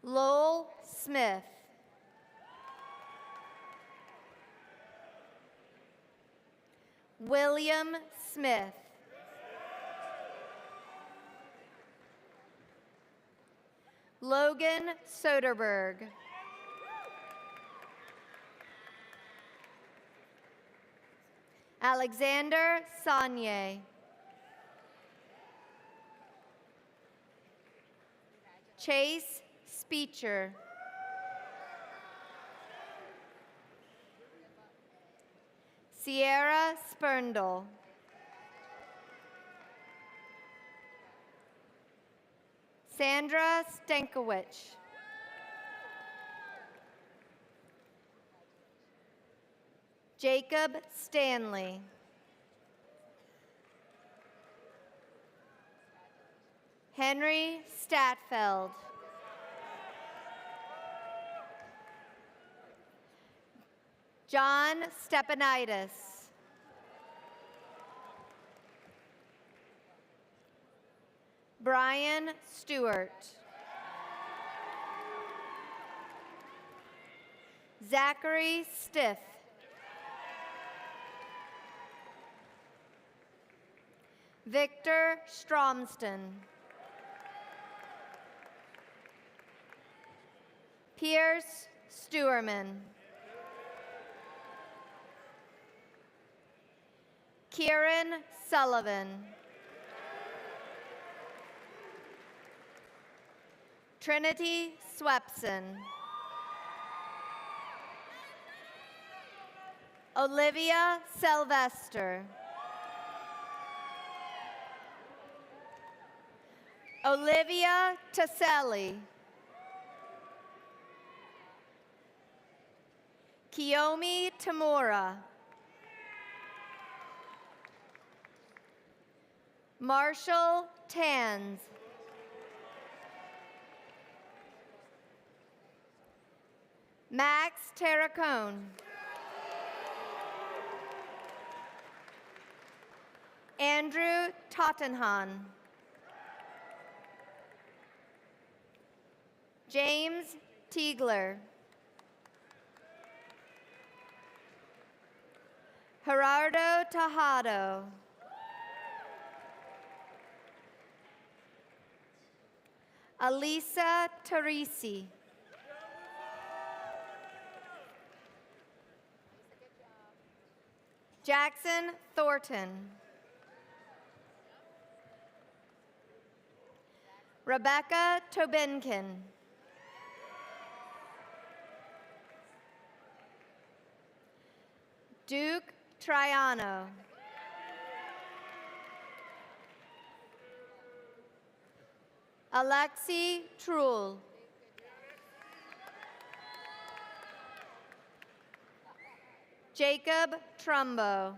Lowell Smith. William Smith. Logan Soderberg. Alexander Saunier. Chase Speecher. Sierra Spurndle. Sandra Stankiewicz. Jacob Stanley. Henry Statfeld. John Stepanitis. Brian Stewart. Zachary Stiff. Victor Stromston. Pierce Stewerman. Kieran Sullivan. Trinity Swepson. Olivia Sylvester. Olivia Taselli. Kiyomi Tamura. Marshall Tanz. Max Terracone. Andrew Tottenham. James Tiegler. Gerardo Tejado. Alisa Teresi. Jackson Thornton. Rebecca Tobinkin. Duke Triano. Alexi Truhl. Jacob Trumbo.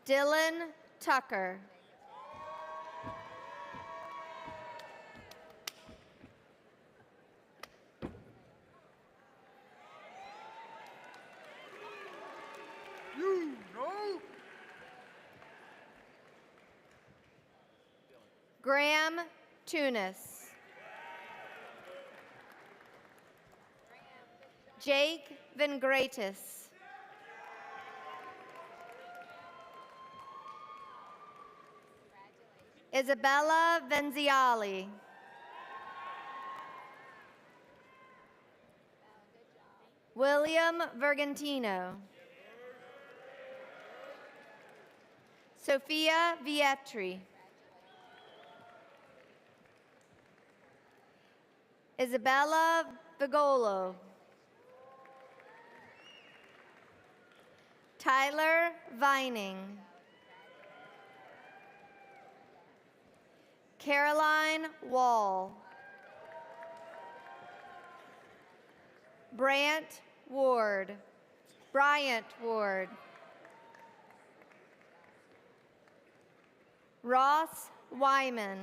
Dylan Tucker. You know? Graham Tunis. Jake Vingretis. Isabella Venziali. William Vergantino. Sophia Vietri. Isabella Vigolo. Tyler Vining. Caroline Wall. Bryant Ward. Ross Wyman.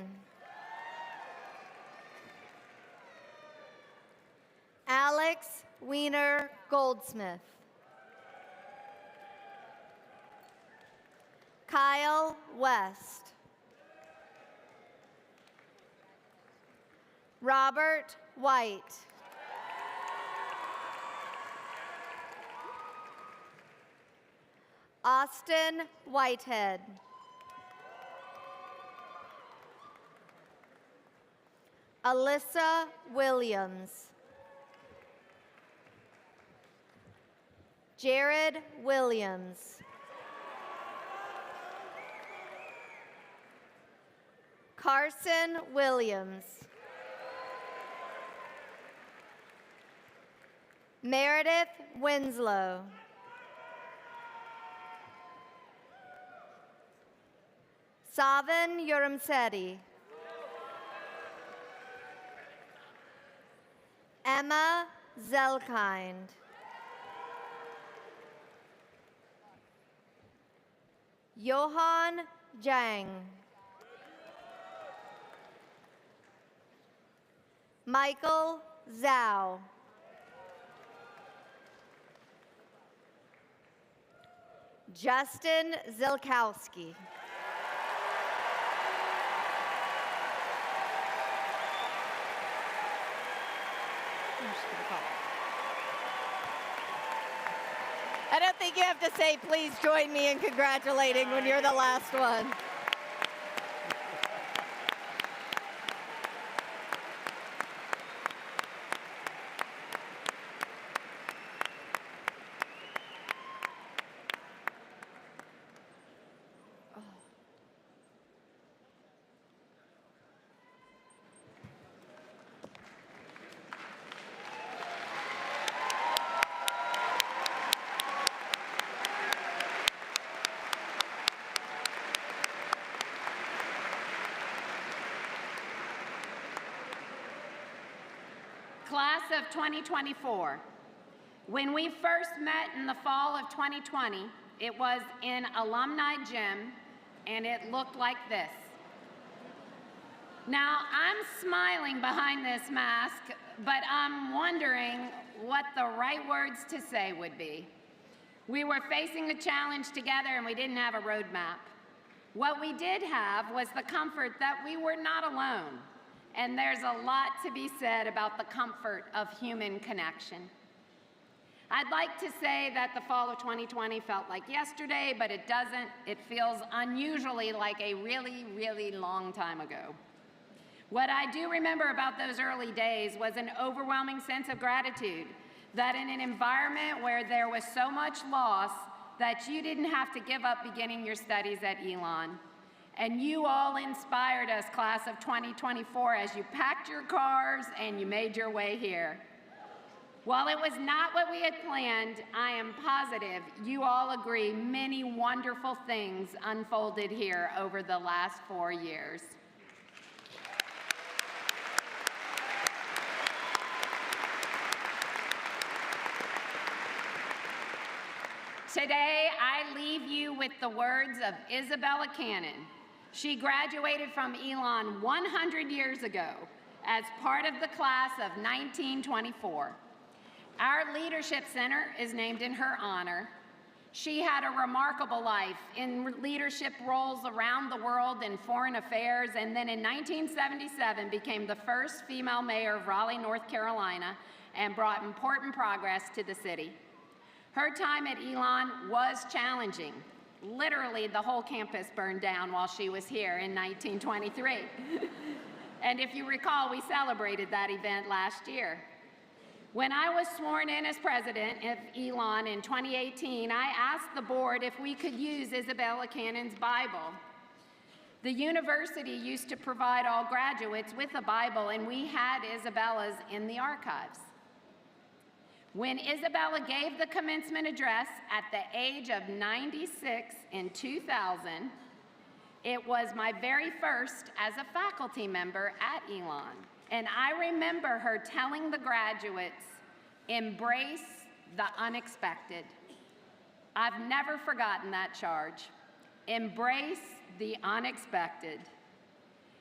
Alex Wiener Goldsmith. Kyle West. Robert White. Austin Whitehead. Alyssa Williams. Jared Williams. Carson Williams. Meredith Winslow. Savan Uramseti. Emma Zelkind. Johan Jang. Michael Zhao. Justin Zilkowski. I don't think you have to say, please join me in congratulating when you're the last one. Class of 2024, when we first met in the fall of 2020, it was in Alumni Gym, and it looked like this. Now, I'm smiling behind this mask, but I'm wondering what the right words to say would be. We were facing a challenge together, and we didn't have a roadmap. What we did have was the comfort that we were not alone, and there's a lot to be said about the comfort of human connection. I'd like to say that the fall of 2020 felt like yesterday, but it doesn't. It feels unusually like a really, really long time ago. What I do remember about those early days was an overwhelming sense of gratitude that in an environment where there was so much loss that you didn't have to give up beginning your studies at Elon. And you all inspired us, class of 2024, as you packed your cars and you made your way here. While it was not what we had planned, I am positive you all agree many wonderful things unfolded here over the last 4 years. Today, I leave you with the words of Isabella Cannon. She graduated from Elon 100 years ago as part of the class of 1924. Our Leadership Center is named in her honor. She had a remarkable life in leadership roles around the world in foreign affairs, and then in 1977 became the first female mayor of Raleigh, North Carolina, and brought important progress to the city. Her time at Elon was challenging. Literally, the whole campus burned down while she was here in 1923. And if you recall, we celebrated that event last year. When I was sworn in as president of Elon in 2018, I asked the board if we could use Isabella Cannon's Bible. The university used to provide all graduates with a Bible, and we had Isabella's in the archives. When Isabella gave the commencement address at the age of 96 in 2000, it was my very first as a faculty member at Elon. And I remember her telling the graduates, embrace the unexpected. I've never forgotten that charge. Embrace the unexpected.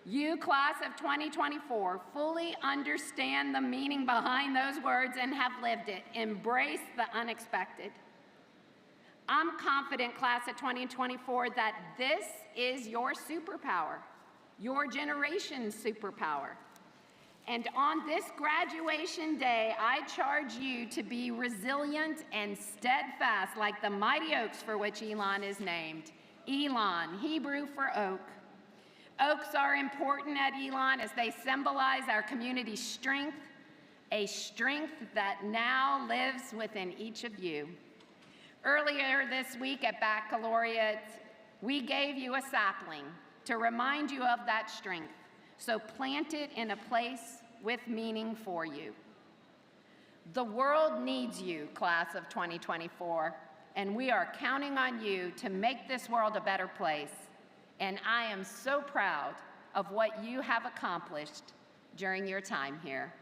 You, class of 2024, fully understand the meaning behind those words and have lived it. Embrace the unexpected. I'm confident, class of 2024, that this is your superpower, your generation's superpower. And on this graduation day, I charge you to be resilient and steadfast like the mighty oaks for which Elon is named. Elon, Hebrew for oak. Oaks are important at Elon as they symbolize our community's strength, a strength that now lives within each of you. Earlier this week at Baccalaureate, we gave you a sapling to remind you of that strength. So plant it in a place with meaning for you. The world needs you, class of 2024, and we are counting on you to make this world a better place. And I am so proud of what you have accomplished during your time here.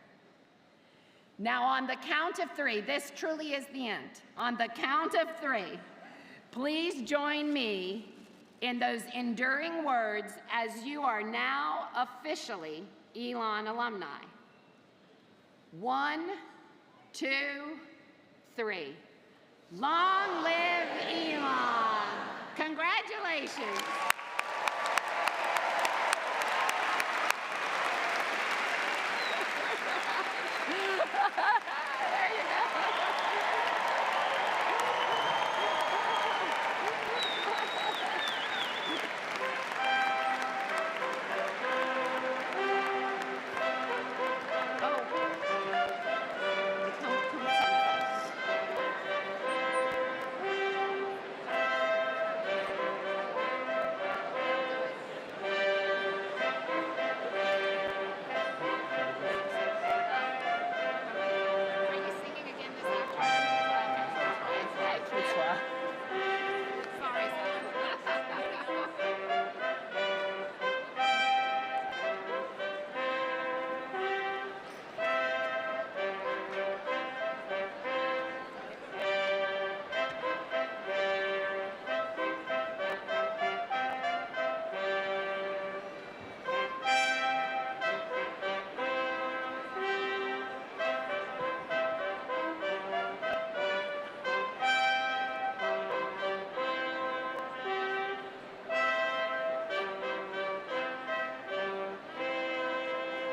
Now, on the count of three, this truly is the end. On the count of three, please join me in those enduring words as you are now officially Elon alumni. 1, 2, 3. Long live Elon! Congratulations.